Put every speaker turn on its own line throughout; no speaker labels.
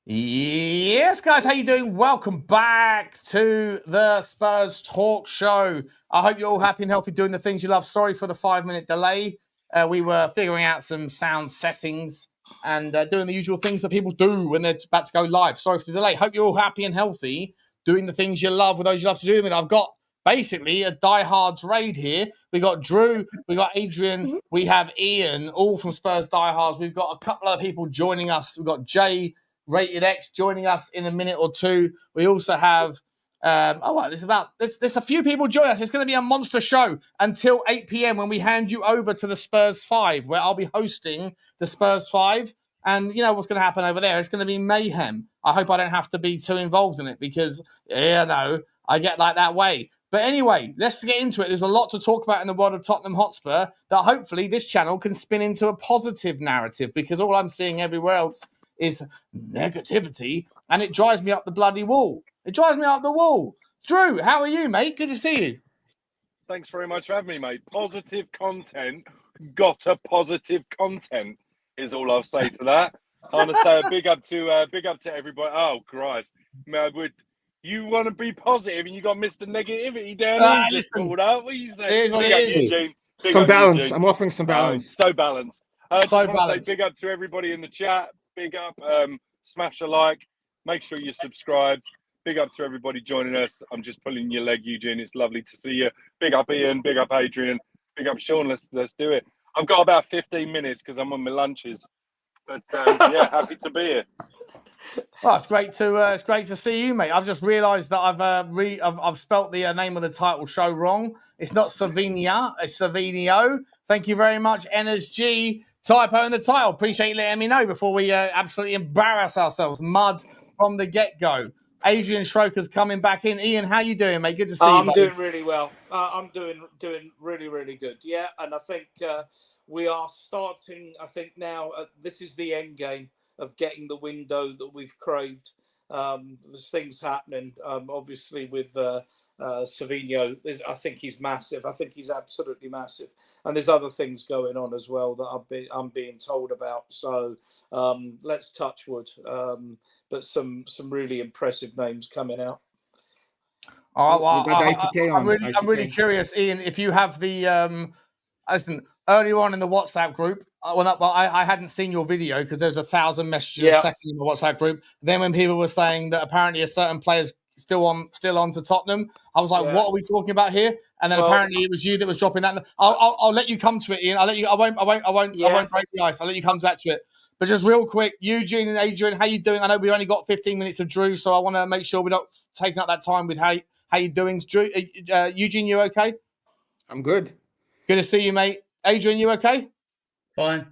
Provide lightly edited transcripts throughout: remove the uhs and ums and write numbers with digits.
Yes, guys, how you doing? Welcome back to the Spurs Talk Show. I hope you're all happy and healthy doing the things you love. Sorry for the 5-minute delay. We were figuring out some sound settings and doing the usual things that people do when they're about to go live. Sorry for the delay. Hope you're all happy and healthy doing the things you love with those you love to do them with. I've got basically a diehards raid here. We got Drew, we got Adrian, we have Ian, all from Spurs Diehards. We've got a couple of people joining us. We've got Jay Rated X joining us in a minute or two. We also have there's a few people joining us. It's going to be a monster show until 8 p.m. when we hand you over to the Spurs 5, where I'll be hosting the Spurs 5. And you know what's going to happen over there? It's going to be mayhem. I hope I don't have to be too involved in it because, I get like that way. But anyway, let's get into it. There's a lot to talk about in the world of Tottenham Hotspur that hopefully this channel can spin into a positive narrative, because all I'm seeing everywhere else is negativity, and it drives me up the bloody wall. It drives me up the wall. Drew, how are you, mate? Good to see you.
Thanks very much for having me, mate. Positive content, got a positive content is all I'll say to that. I want to say a big up to everybody. Oh Christ, man, you want to be positive and you got Mr. Negativity down here just called out. What are you saying?
Some balance. I'm offering some balance.
So balanced. I just want to say big up to everybody in the chat. Big up, smash a like, make sure you're subscribed. Big up to everybody joining us. I'm just pulling your leg, Eugene. It's lovely to see you. Big up Ian, big up Adrian, big up Sean. Let's do it. I've got about 15 minutes because I'm on my lunches. But yeah, happy to be here.
Well, it's great to see you, mate. I've just realised that I've spelt the name of the title show wrong. It's not Savinho, it's Savinho. Thank you very much, NSG. Typo in the title. Appreciate you letting me know before we absolutely embarrass ourselves. Mud from the get-go. Adrian Schroker's coming back in. Ian, how you doing, mate? Good to see you.
I'm doing really well. I'm doing really, really good. Yeah, and I think we are starting, I think now, this is the end game of getting the window that we've craved. There's things happening, obviously, with Savinho. I think he's massive. I think he's absolutely massive. And there's other things going on as well that I'm being told about. So let's touch wood. But some really impressive names coming out.
All right, well, I'm really curious, Ian, if you have the listen, earlier on in the WhatsApp group, I hadn't seen your video because there's 1,000 messages a second in the WhatsApp group. Then when people were saying that apparently a certain player's still on to Tottenham, I was like, what are we talking about here? And then apparently it was you that was dropping that. I'll let you come to it, Ian. I won't break the ice. I'll let you come back to it. But just real quick, Eugene and Adrian, how you doing? I know we've only got 15 minutes of Drew, so I want to make sure we're not taking up that time with how you doing. Drew, Eugene, you okay?
I'm good.
Good to see you, mate. Adrian, you okay?
Fine.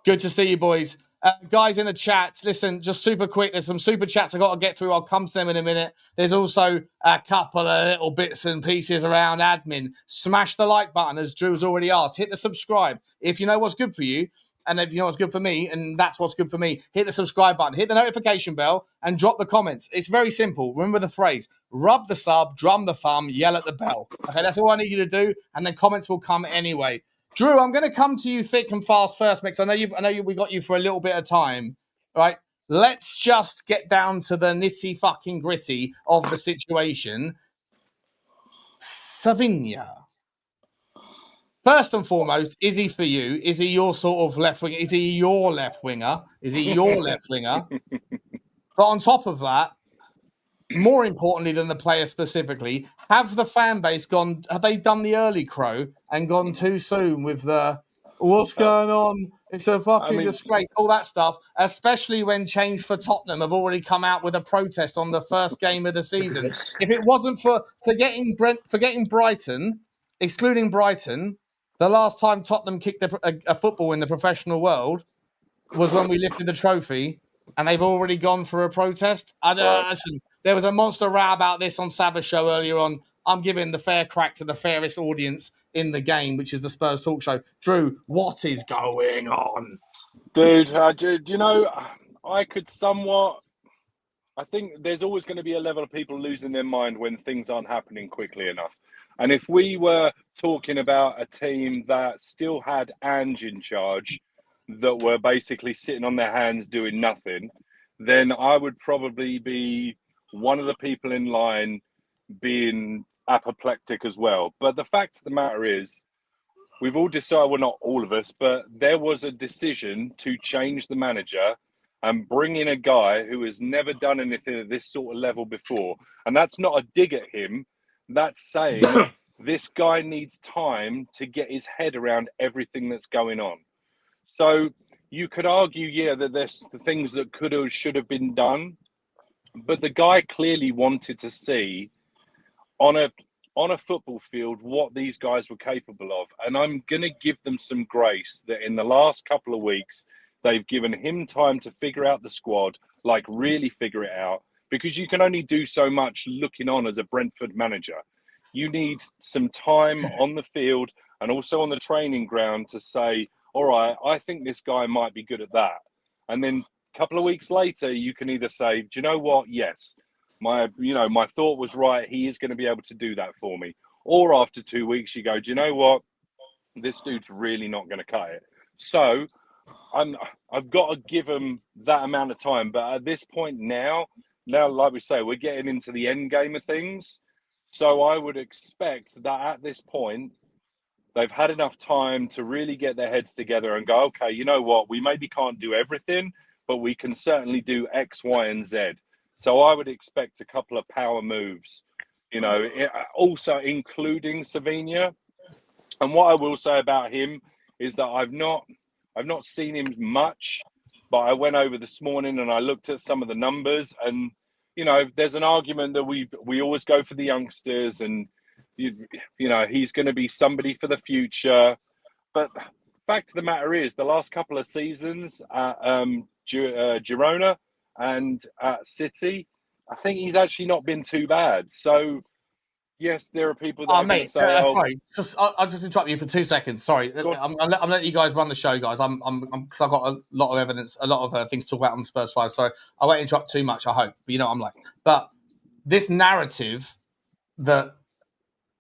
Good to see you, boys. Guys in the chat, listen, just super quick. There's some super chats I've got to get through. I'll come to them in a minute. There's also a couple of little bits and pieces around admin. Smash the like button, as Drew's already asked. Hit the subscribe if you know what's good for you. And if you know what's good for me, and that's what's good for me, hit the subscribe button, hit the notification bell, and drop the comments. It's very simple. Remember the phrase, rub the sub, drum the thumb, yell at the bell. Okay, that's all I need you to do, and then comments will come anyway. Drew, I'm going to come to you thick and fast first, because I know we got you for a little bit of time, right? Let's just get down to the nitty fucking gritty of the situation. Savinho. First and foremost, is he for you? Is he your sort of left winger? Is he your left winger? Is he your left winger? But on top of that, more importantly than the player specifically, have the fan base gone? Have they done the early crow and gone too soon with the what's going on? It's a fucking disgrace, all that stuff. Especially when Change for Tottenham have already come out with a protest on the first game of the season. If it wasn't for forgetting Brighton, excluding Brighton. The last time Tottenham kicked a football in the professional world was when we lifted the trophy, and they've already gone for a protest. Listen, there was a monster row about this on Sabbath Show earlier on. I'm giving the fair crack to the fairest audience in the game, which is the Spurs Talk Show. Drew, what is going on?
Dude, you know, I could somewhat... I think there's always going to be a level of people losing their mind when things aren't happening quickly enough. And if we were talking about a team that still had Ange in charge, that were basically sitting on their hands doing nothing, then I would probably be one of the people in line being apoplectic as well. But the fact of the matter is, we've all decided, well, not all of us, but there was a decision to change the manager and bring in a guy who has never done anything at this sort of level before. And that's not a dig at him. That's saying this guy needs time to get his head around everything that's going on. So you could argue, yeah, that there's the things that could have, should have been done. But the guy clearly wanted to see on a football field what these guys were capable of. And I'm going to give them some grace that in the last couple of weeks, they've given him time to figure out the squad, like really figure it out, because you can only do so much looking on as a Brentford manager. You need some time on the field and also on the training ground to say, all right, I think this guy might be good at that. And then a couple of weeks later, you can either say, do you know what? Yes, my thought was right. He is going to be able to do that for me. Or after 2 weeks, you go, do you know what? This dude's really not going to cut it. So I've got to give him that amount of time. But at this point now, like we say, we're getting into the end game of things. So I would expect that at this point, they've had enough time to really get their heads together and go, okay, you know what? We maybe can't do everything, but we can certainly do X, Y, and Z. So I would expect a couple of power moves, also including Savinho. And what I will say about him is that I've not seen him much, but I went over this morning and I looked at some of the numbers, and there's an argument that we always go for the youngsters, and he's going to be somebody for the future. But fact of the matter is, the last couple of seasons at Girona and at City, I think he's actually not been too bad. So yes, there are people that are going to say,
sorry, I'll just interrupt you for 2 seconds. Sorry, I'm letting you guys run the show, guys. I'm because I've got a lot of evidence, a lot of things to talk about on the Spurs 5. So I won't interrupt too much. I hope, but what I'm like. But this narrative that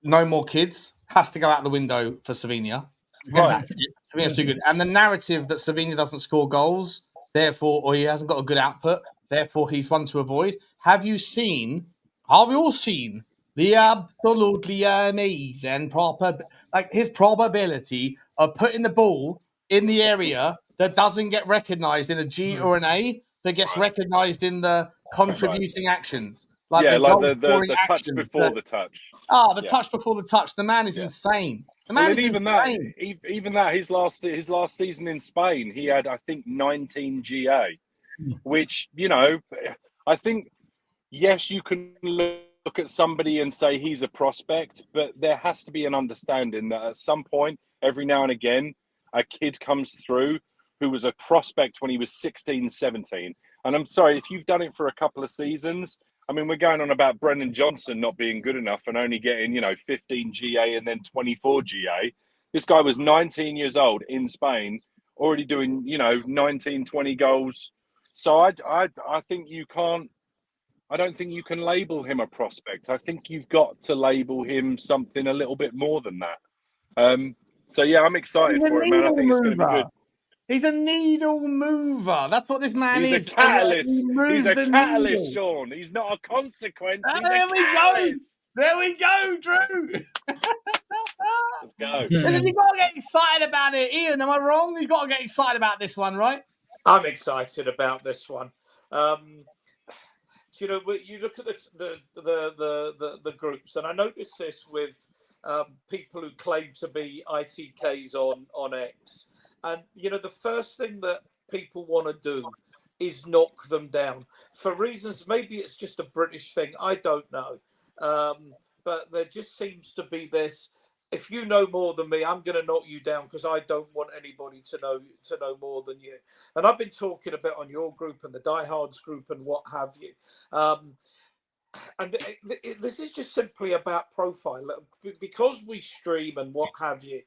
no more kids has to go out the window for Savinho.
Right.
Savinho's too good. And the narrative that Savinho doesn't score goals, therefore, or he hasn't got a good output, therefore he's one to avoid. Have you all seen the absolutely amazing his probability of putting the ball in the area that doesn't get recognised in a G or an A, that gets recognised in the contributing actions?
The touch before the touch.
The touch before the touch. The man is insane. The man is insane.
Even that, his last season in Spain, he had, I think, 19 GA, which, I think, yes, you can look at somebody and say he's a prospect, but there has to be an understanding that at some point, every now and again, a kid comes through who was a prospect when he was 16, 17. And I'm sorry, if you've done it for a couple of seasons, I mean, we're going on about Brennan Johnson not being good enough and only getting, 15 GA and then 24 GA. This guy was 19 years old in Spain, already doing, 19, 20 goals. So I think I don't think you can label him a prospect. I think you've got to label him something a little bit more than that. So yeah, I'm excited for him, man. I think it's going to be good.
He's a needle mover. That's what this man is.
He's a catalyst. He's a catalyst, Sean. He's not a consequence. There
we go, Drew.
Let's go.
Listen, you've got to get excited about it. Ian, am I wrong? You've got to get excited about this one, right?
I'm excited about this one. You look at the groups, and I noticed this with people who claim to be ITKs on X. And, the first thing that people want to do is knock them down for reasons. Maybe it's just a British thing. I don't know. But there just seems to be this, if you know more than me, I'm going to knock you down because I don't want anybody to know more than you. And I've been talking a bit on your group and the Diehards group and what have you. And this is just simply about profile. Because we stream and what have you,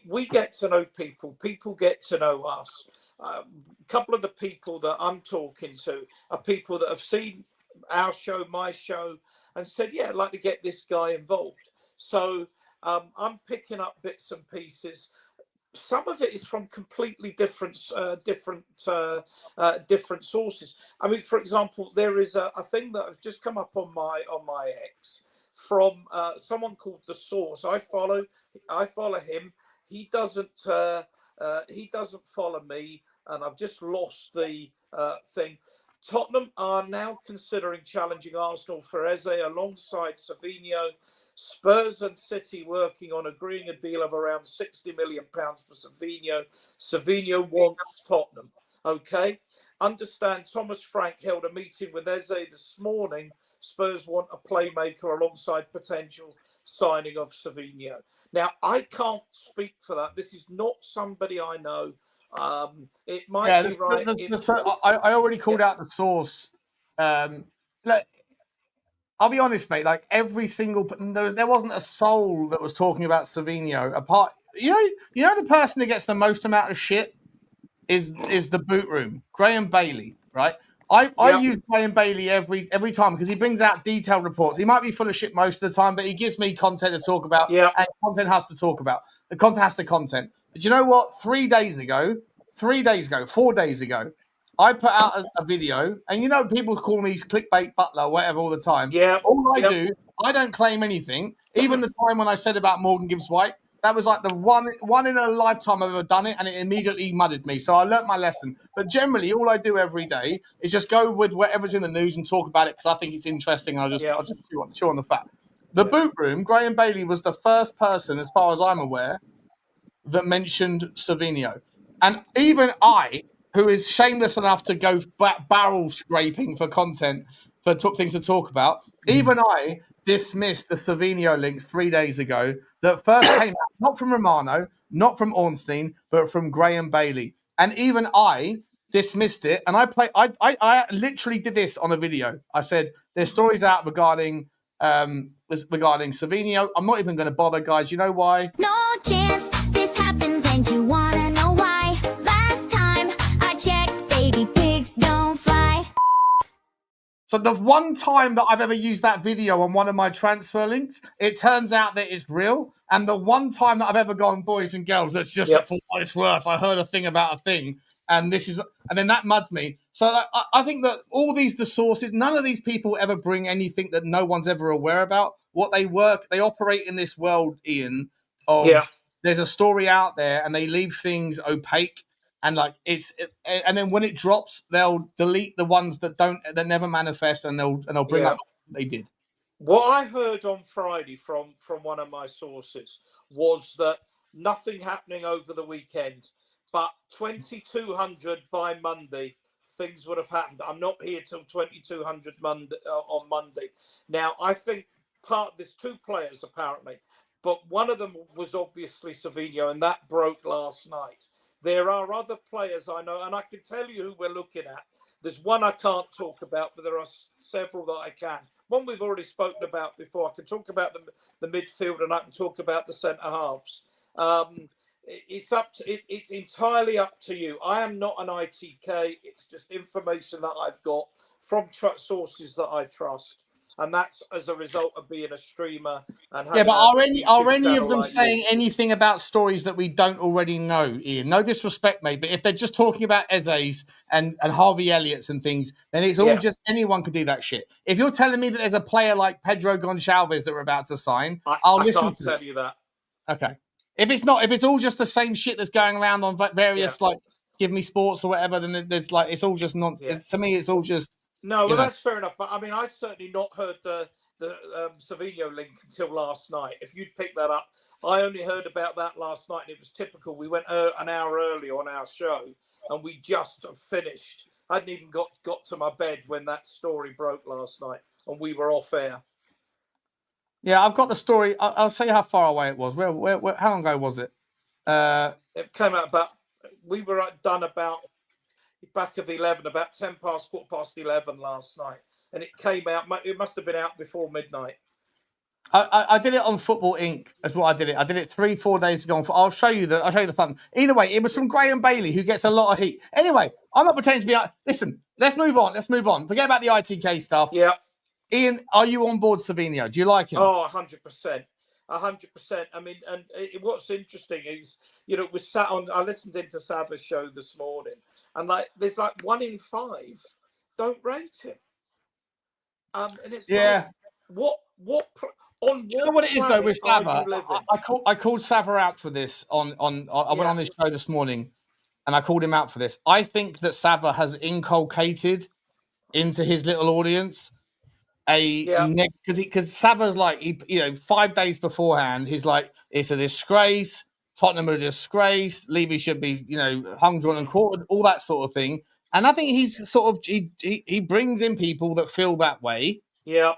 we get to know people. People get to know us. A couple of the people that I'm talking to are people that have seen our show, my show, and said, yeah, I'd like to get this guy involved. So I'm picking up bits and pieces. some of it is from completely different sources. I mean, for example, there is a thing that has just come up on my X from someone called The Source. I follow him. He doesn't follow me, and I've just lost the thing. Tottenham are now considering challenging Arsenal for Eze alongside Savinho. Spurs and City working on agreeing a deal of around £60 million for Savinho. Savinho wants Tottenham. Okay. Understand Thomas Frank held a meeting with Eze this morning. Spurs want a playmaker alongside potential signing of Savinho. Now, I can't speak for that. This is not somebody I know. It might be right.
I already called out the source. Look, I'll be honest, mate. Like every single, there wasn't a soul that was talking about Savinho. Apart, you know, the person that gets the most amount of shit is the boot room, Graham Bailey, right? I use Graham Bailey every time because he brings out detailed reports. He might be full of shit most of the time, but he gives me content to talk about.
Yeah.
And content has to talk about. The content has to content. But you know what? 4 days ago, I put out a video, and you know people call me clickbait butler, whatever, all the time.
Yeah.
All I do, I don't claim anything. Even the time when I said about Morgan Gibbs-White, that was like the one in a lifetime I've ever done it, and it immediately mudded me. So I learnt my lesson. But generally, all I do every day is just go with whatever's in the news and talk about it because I think it's interesting. I'll just chew on the fat. The boot room, Graham Bailey was the first person, as far as I'm aware, that mentioned Savinho. And even I, who is shameless enough to go barrel scraping for content, for things to talk about, even I dismissed the Savinho links 3 days ago that first came out, not from Romano, not from Ornstein, but from Graham Bailey. And even I dismissed it. And I literally did this on a video. I said, there's stories out regarding Savinho. I'm not even going to bother, guys. You know why?
No chance this happens, and you want to know why. Last time I checked, baby pigs don't fly.
So the one time that I've ever used that video on one of my transfer links, it turns out that it's real. And the one time that I've ever gone, boys and girls, that's just for what it's worth. I heard a thing about a thing, and then that muds me. So I think that all the sources, none of these people ever bring anything that no one's ever aware about. What they operate in this world, Ian, of there's a story out there, and they leave things opaque. And and then when it drops, they'll delete the ones that never manifest, and they'll bring up what they did.
What I heard on Friday from one of my sources was that nothing happening over the weekend, but 2200 by Monday, things would have happened. I'm not here till 2200 on Monday. Now, I think there's two players apparently, but one of them was obviously Savinho, and that broke last night. There are other players I know, and I can tell you who we're looking at. There's one I can't talk about, but there are several that I can. One we've already spoken about before. I can talk about the midfield, and I can talk about the centre halves. It's entirely up to you. I am not an ITK. It's just information that I've got from sources that I trust. And that's as a result of being a streamer. And
but are any of them saying anything about stories that we don't already know, Ian? No disrespect, mate, but if they're just talking about Eze's and Harvey Elliott's and things, then it's all just anyone could do that shit. If you're telling me that there's a player like Pedro Gonçalves that we're about to sign, I'll listen to it.
I can't tell you that.
Okay. If it's all just the same shit that's going around on various Give Me Sports or whatever, then there's it's all just nonsense. To me, it's all just.
No, well, that's fair enough. But I mean, I'd certainly not heard the Savinho link until last night. If you'd picked that up, I only heard about that last night, and it was typical. We went an hour early on our show, and we just finished. I hadn't even got to my bed when that story broke last night, and we were off air.
Yeah, I've got the story. I'll tell you how far away it was. Where how long ago was it?
It came out we were done about back of 11, about 11 last night, and it came out. It must have been out before midnight.
I did it on Football Inc. That's what I did it. I did it 3-4 days ago. I'll show you the fun. Either way, it was from Graham Bailey, who gets a lot of heat. Anyway, I'm not pretending to be. Listen, let's move on. Forget about the ITK stuff.
Yeah.
Ian, are you on board Savinho? Do you like him?
Oh, 100%. 100%. I mean, and what's interesting is, you know, I listened into Sava's show this morning, and like, there's like 1 in 5 don't rate him. And it's like, what on what?
You know what it is though with Sava? I called Sava out for this I went on his show this morning, and I called him out for this. I think that Sava has inculcated into his little audience because Sava's like, 5 days beforehand, he's like, it's a disgrace. Tottenham are a disgrace. Levy should be, hung, drawn, and quartered, all that sort of thing. And I think he's sort of he brings in people that feel that way.
Yeah.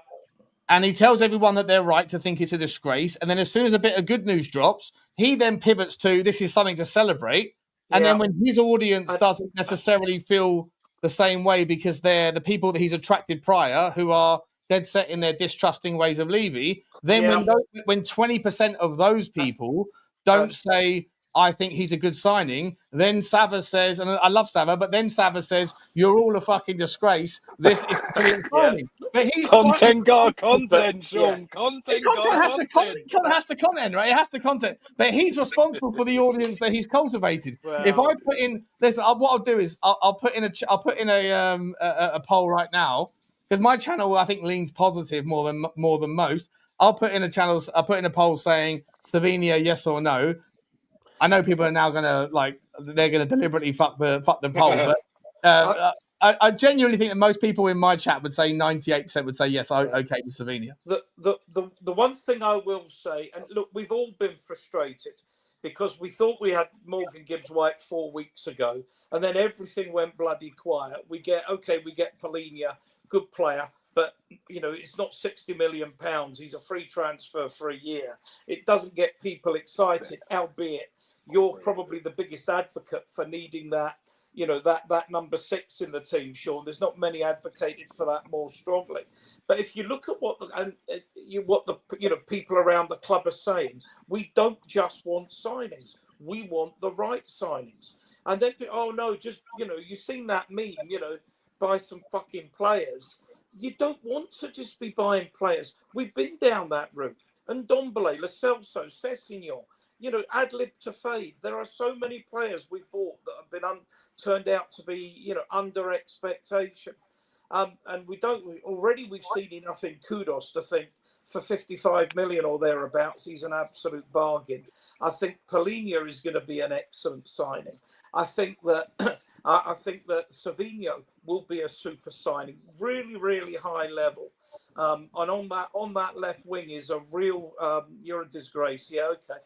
And he tells everyone that they're right to think it's a disgrace. And then as soon as a bit of good news drops, he then pivots to this is something to celebrate. And then when his audience doesn't necessarily feel the same way because they're the people that he's attracted prior who are dead set in their distrusting ways of Levy, then when 20% of those people don't say, I think he's a good signing, then Sava says, and I love Sava, but then Sava says, you're all a fucking disgrace. This is a brilliant signing. But he's
content, Sean. Content
has to content, right? It has to content. But he's responsible for the audience that he's cultivated. Well, if I put in, listen, what I'll do is I'll put in a poll right now, because my channel I think leans positive more than most. I'll put in a poll saying Savinho, yes or no. I know people are now they're gonna deliberately fuck the poll, but I genuinely think that most people in my chat would say 98% would say yes, okay with Savinho.
The one thing I will say, and look, we've all been frustrated because we thought we had Morgan Gibbs-White 4 weeks ago, and then everything went bloody quiet. We get Palhinha, good player, but it's not £60 million. He's a free transfer for a year. It doesn't get people excited, albeit you're probably the biggest advocate for needing that, that number 6 in the team, Sean. There's not many advocated for that more strongly. But if you look at what the people around the club are saying, we don't just want signings. We want the right signings. And then, you've seen that meme, buy some fucking players. You don't want to just be buying players. We've been down that route. And Ndombele, Lo Celso, Savinho, ad-lib to fade. There are so many players we bought that have been turned out to be, under expectation. And we've seen enough in Kudos to think for 55 million or thereabouts, he's an absolute bargain. I think Palhinha is going to be an excellent signing. I think that Savinho will be a super signing, really, really high level. And on that left wing is a real. You're a disgrace. Yeah, okay.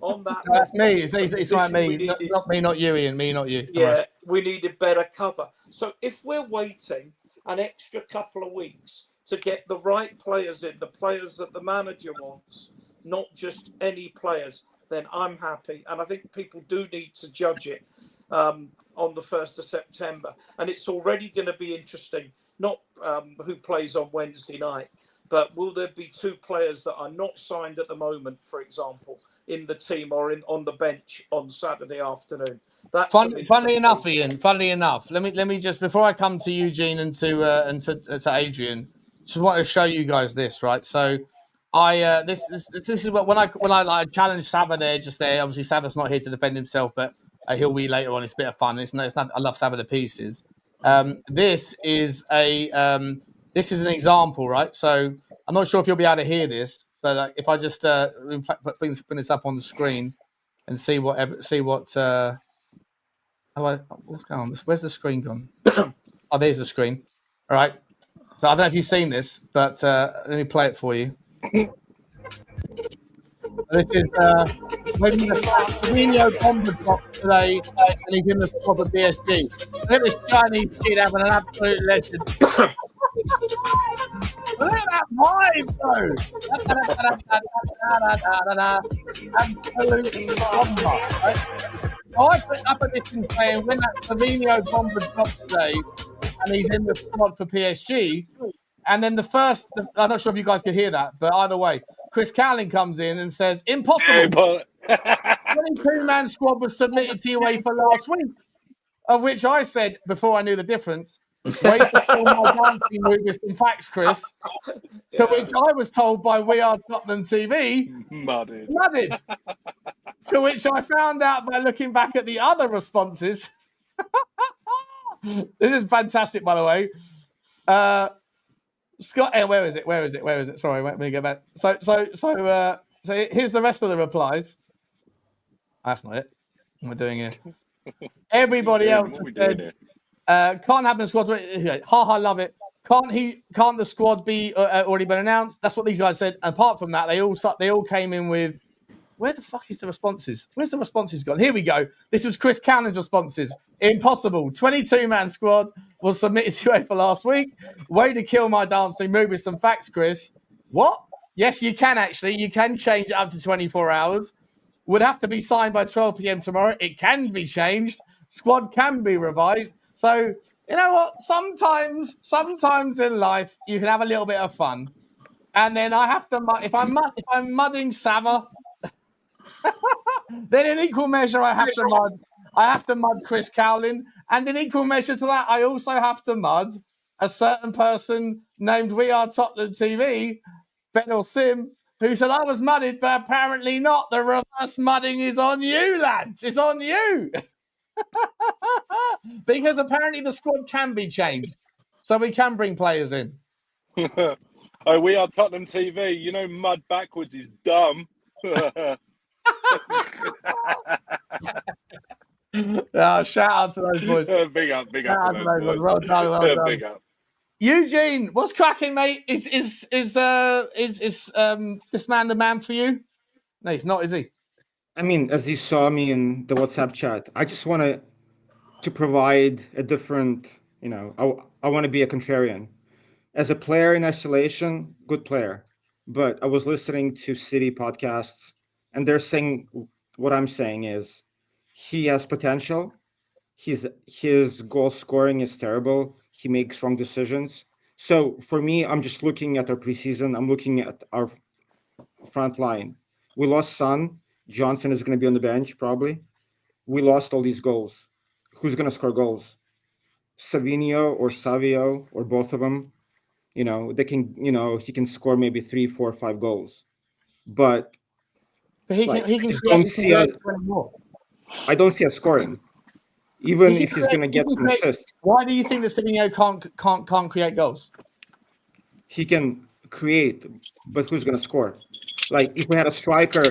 On that.
That's me. It's like me. Not me, not you, Ian. Me, not you.
Yeah, we needed better cover. So if we're waiting an extra couple of weeks to get the right players in, the players that the manager wants, not just any players, then I'm happy. And I think people do need to judge it on the 1st of September. And it's already going to be interesting. Not who plays on Wednesday night, but will there be 2 players that are not signed at the moment, for example, in the team or on the bench on Saturday afternoon?
Funnily enough, Ian. Funnily enough, let me just before I come to Eugene and to Adrian, just want to show you guys this, right? So, this is what when I challenged Sava there. Obviously, Sava's not here to defend himself, but he'll be later on. It's a bit of fun. It's not, I love Sava to pieces. This is an example, right? So I'm not sure if you'll be able to hear this, but if I just bring this up on the screen and see what's going on. Where's the screen gone? Oh, there's the screen. All right. So I don't know if you've seen this, but let me play it for you. This is when the Savinho Bomba dropped today, and he's in the squad of PSG. Look at this Chinese kid having an absolute legend. Look at that vibe, bro! Absolute bomba, right? So I put up at this and saying when that Savinho Bomba dropped today, and he's in the squad for PSG. And then I'm not sure if you guys could hear that, but either way, Chris Cowling comes in and says, impossible. 22-man squad was submitted to UEFA last week, of which I said, before I knew the difference, Wait for my dancing move with some facts, Chris. To which I was told by We Are Tottenham TV, mudded. To which I found out by looking back at the other responses. This is fantastic, by the way. Scott, where is it? Sorry, let me go back. So here's the rest of the replies. That's not it. We're doing it. Everybody else said, can't have the squad. Love it. Can't the squad be already been announced? That's what these guys said. Apart from that, they all came in with, where the fuck is the responses? Where's the responses gone? Here we go. This was Chris Cannon's responses. Impossible. 22-man squad was submitted to UEFA last week. Way to kill my dancing move with some facts, Chris. What? Yes, you can actually. You can change it up to 24 hours. Would have to be signed by 12 p.m. tomorrow. It can be changed. Squad can be revised. So, you know what? Sometimes in life, you can have a little bit of fun. And then I have to, if I'm mudding Sava, then in equal measure, I have to mud Chris Cowlin. And in equal measure to that, I also have to mud a certain person named We Are Tottenham TV, Ben or Sim, who said I was mudded, but apparently not. The reverse mudding is on you, lads. It's on you. Because apparently the squad can be changed. So we can bring players in.
Oh, We Are Tottenham TV. You know, mud backwards is dumb.
Shout out to those boys.
Big up to those boys.
Well done.
Big up.
Eugene, what's cracking, mate? Is this man the man for you? No, he's not, is he?
I mean, as you saw me in the WhatsApp chat, I just want to provide a different, I want to be a contrarian. As a player in isolation, good player. But I was listening to City podcasts, and they're saying what I'm saying is he has potential. His goal scoring is terrible. He makes wrong decisions. So for me, I'm just looking at our preseason. I'm looking at our front line. We lost Son. Johnson is going to be on the bench probably. We lost all these goals. Who's going to score goals? Savinho or Savio or both of them. They can. He can score maybe 3, 4, 5 goals. But
he can.
I don't see us scoring. Even if he's going to get some assists.
Why do you think that Savinho can't create goals?
He can create, but who's going to score? Like if we had a striker,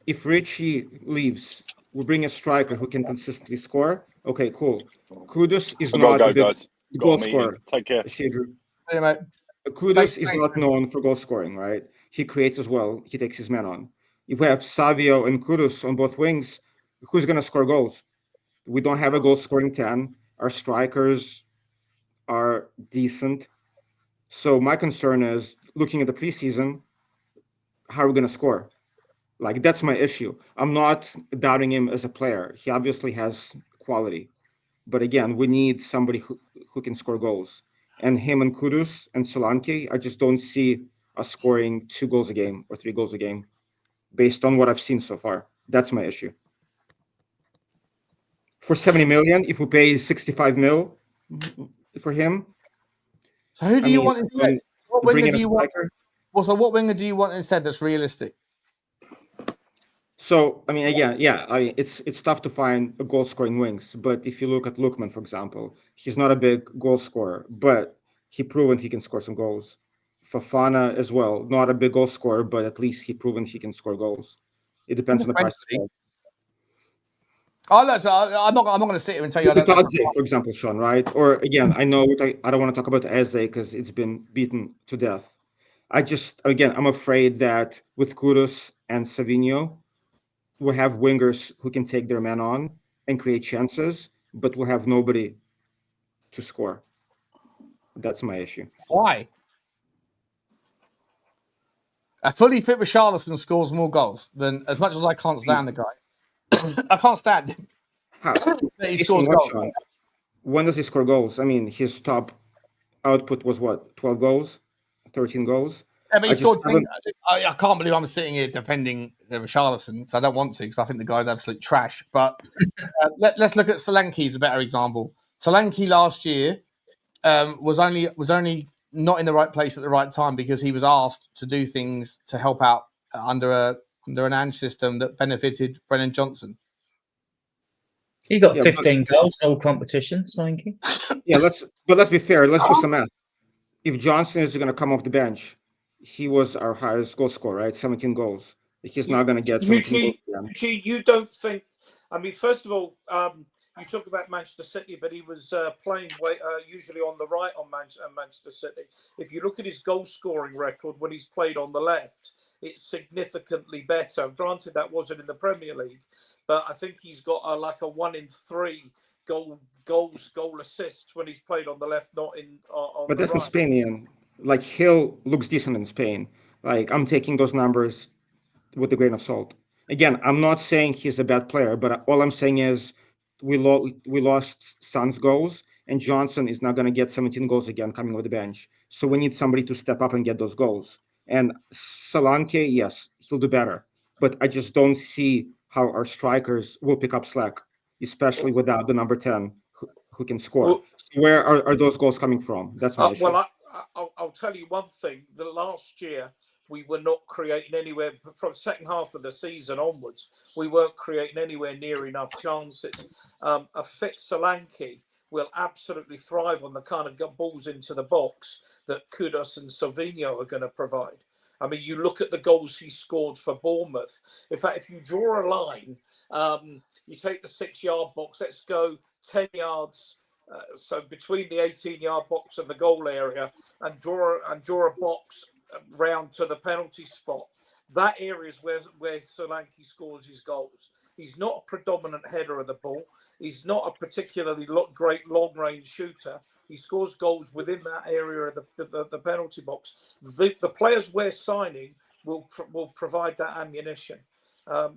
if Richie leaves, we bring a striker who can consistently score. Okay, cool. Kudus is not a big goal scorer.
Take care.
See you, Drew.
Hey, mate.
Kudus is not known for goal scoring, right? He creates as well. He takes his man on. If we have Savio and Kudus on both wings, who's going to score goals? We don't have a goal-scoring 10. Our strikers are decent. So my concern is, looking at the preseason, how are we going to score? Like, that's my issue. I'm not doubting him as a player. He obviously has quality. But again, we need somebody who can score goals. And him and Kudus and Solanke, I just don't see us scoring 2 goals a game or 3 goals a game based on what I've seen so far. That's my issue. For 70 million, if we pay 65 mil for him.
So who do you want instead? What winger do you want? Well, so what winger do you want instead that's realistic?
So, I mean, again, it's tough to find a goal-scoring wings. But if you look at Lookman, for example, he's not a big goal scorer, but he proven he can score some goals. Fofana as well, not a big goal scorer, but at least he proven he can score goals. It depends on the price.
I'm not going to sit here and tell you.
Udogie, for example, Sean, right? Or again, I know I don't want to talk about Eze because it's been beaten to death. I'm afraid that with Kudus and Savinho, we'll have wingers who can take their man on and create chances, but we'll have nobody to score. That's my issue.
Why? A fully fit Richalison scores more goals than, as much as I can't stand the guy. I can't stand him. He scores goals.
When does he score goals? I mean, his top output was what? 12 goals? 13 goals?
Yeah, but he scored. I can't believe I'm sitting here defending the Richalison, so I don't want to because I think the guy's absolute trash. But let's look at Solanke as a better example. Solanke last year was only not in the right place at the right time because he was asked to do things to help out under an Ange system that benefited Brennan Johnson.
He got 15 goals in all competitions, thank you.
Yeah, let's be fair. Let's do some math. If Johnson is going to come off the bench, he was our highest goal scorer, right? 17 goals. He's not going to get 17 goals.
You don't think? I mean, first of all, you talk about Manchester City, but he was playing usually on the right on Manchester City. If you look at his goal scoring record when he's played on the left, it's significantly better. Granted, that wasn't in the Premier League, but I think he's got like a 1 in 3 goal assists when he's played on the left, not in on
but
the
that's
right.
in Spain, Ian. Like, Hill looks decent in Spain. Like, I'm taking those numbers with a grain of salt. Again, I'm not saying he's a bad player, but all I'm saying is we lost Son's goals, and Johnson is not going to get 17 goals again coming off the bench. So we need somebody to step up and get those goals. And Solanke, yes, he'll do better. But I just don't see how our strikers will pick up slack, especially without the number 10 who can score.
Well,
so where are those goals coming from? That's my issue.
Well, I'll tell you one thing. The last year, we were not creating anywhere from the second half of the season onwards. We weren't creating anywhere near enough chances. A fit Solanke will absolutely thrive on the kind of balls into the box that Kudus and Savinho are going to provide. I mean, you look at the goals he scored for Bournemouth. In fact, if you draw a line, you take the 6-yard box, let's go 10 yards. So between the 18-yard box and the goal area, and draw a box round to the penalty spot. That area is where Solanke scores his goals. He's not a predominant header of the ball. He's not a particularly great long-range shooter. He scores goals within that area of the penalty box. The players we're signing will provide that ammunition.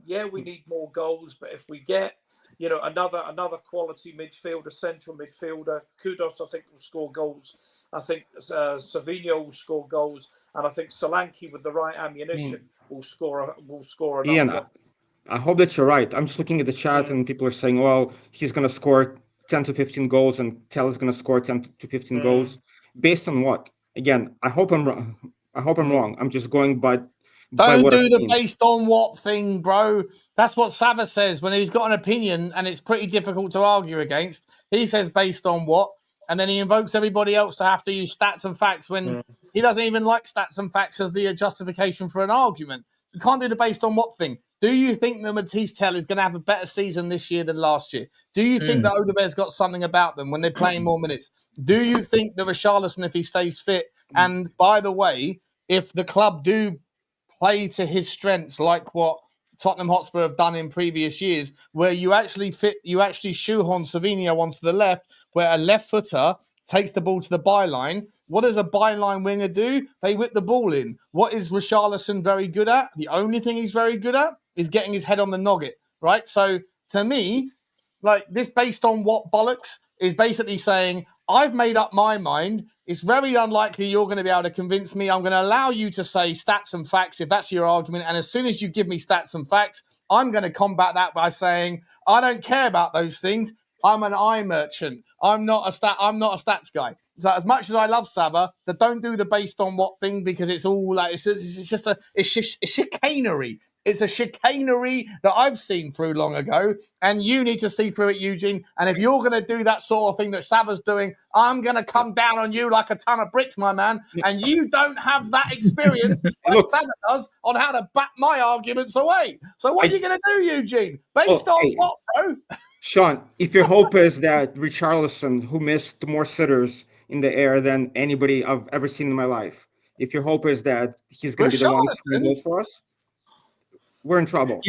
We need more goals, but if we get another quality midfielder, central midfielder, Kudus, I think, will score goals. I think Savinho will score goals, and I think Solanke with the right ammunition will score enough
Ian,
goals.
I hope that you're right. I'm just looking at the chat and people are saying, well, he's going to score 10 to 15 goals and Tel is going to score 10 to 15 goals. Based on what? Again, I hope I'm wrong. I'm just going by
Don't do the based on what thing, bro. That's what Sava says when he's got an opinion and it's pretty difficult to argue against. He says based on what, and then he invokes everybody else to have to use stats and facts when he doesn't even like stats and facts as the justification for an argument. You can't do the based on what thing. Do you think that Mathys Tel is going to have a better season this year than last year? Do you think that Udogie's got something about them when they're playing more minutes? Do you think that Richalison, if he stays fit, and by the way, if the club do play to his strengths like what Tottenham Hotspur have done in previous years, where you actually shoehorn Savinho onto the left, where a left footer takes the ball to the byline. What does a byline winger do? They whip the ball in. What is Richalison very good at? The only thing he's very good at is getting his head on the nugget, right? So to me, like, this based on what bollocks is basically saying, I've made up my mind. It's very unlikely you're going to be able to convince me. I'm going to allow you to say stats and facts if that's your argument. And as soon as you give me stats and facts, I'm going to combat that by saying, I don't care about those things. I'm an eye merchant. I'm not a stats guy. So as much as I love Sava, don't do the based on what thing, because it's all like it's chicanery. It's a chicanery that I've seen through long ago, and you need to see through it, Eugene. And if you're going to do that sort of thing that Sava's doing, I'm going to come down on you like a ton of bricks, my man. And you don't have that experience like Sava does on how to bat my arguments away. So what are you going to do, Eugene? Based on what, bro?
Sean, if your hope is that Richarlison, who missed more sitters in the air than anybody I've ever seen in my life, if your hope is that he's going to be the one scoring goals for us, we're in trouble.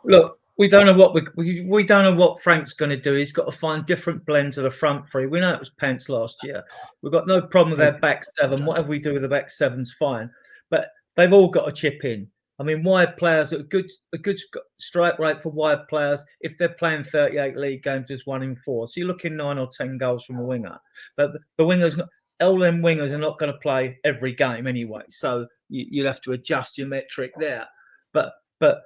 Look, we don't know what we don't know what Frank's going to do. He's got to find different blends of the front three. We know it was pants last year. We've got no problem with their back seven. Whatever we do with the back seven's fine. But they've all got to chip in. I mean, wide players, a good strike rate for wide players, if they're playing 38 league games, is 1 in 4. So you're looking 9 or 10 goals from a winger. But the wingers, all them wingers are not going to play every game anyway. So you'll have to adjust your metric there. But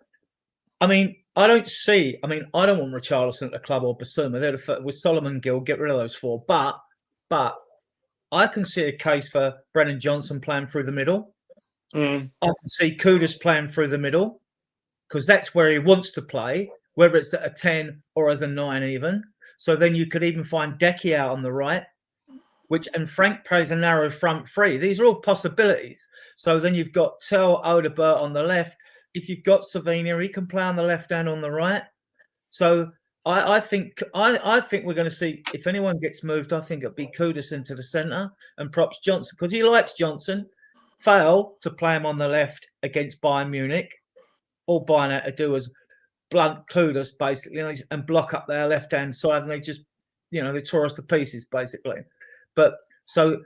I mean, I don't want Richarlison at the club or Bissouma. They're with Solomon Gill, get rid of those 4. But I can see a case for Brennan Johnson playing through the middle. I can see Kudus playing through the middle because that's where he wants to play, whether it's at a 10 or as a 9 even. So then you could even find Decky out on the right, and Frank plays a narrow front three. These are all possibilities. So then you've got Tel, Odebert on the left. If you've got Savinho, he can play on the left and on the right. So I think we're going to see, if anyone gets moved, I think it'll be Kudus into the centre and props Johnson because he likes Johnson. Fail to play him on the left against Bayern Munich. All Bayern had to do was blunt Kudus basically and block up their left-hand side, and they just, they tore us to pieces basically. But so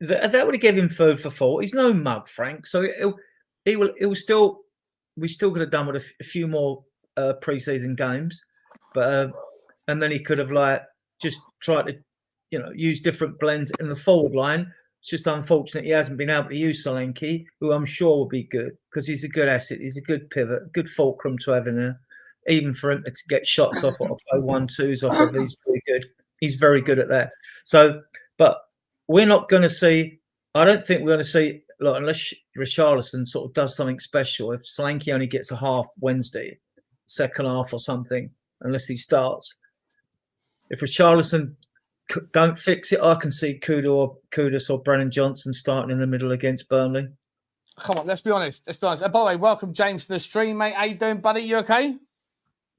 that would give him food for thought. He's no mug, Frank. So we still could have done with a few more pre-season games, but and then he could have just tried to use different blends in the forward line. It's just unfortunate he hasn't been able to use Solanke, who I'm sure will be good because he's a good asset. He's a good pivot, good fulcrum to have in there. Even for him to get shots off or play 1-2s off of, he's very good. He's very good at that. So, but we're not going to see. I don't think we're going to see, unless Richalison sort of does something special. If Solanke only gets a half Wednesday, second half or something, unless he starts. If Richalison don't fix it, I can see Kudus or Brennan Johnson starting in the middle against Burnley.
Come on, let's be honest. And by the way, welcome James to the stream, mate. How you doing, buddy? You okay?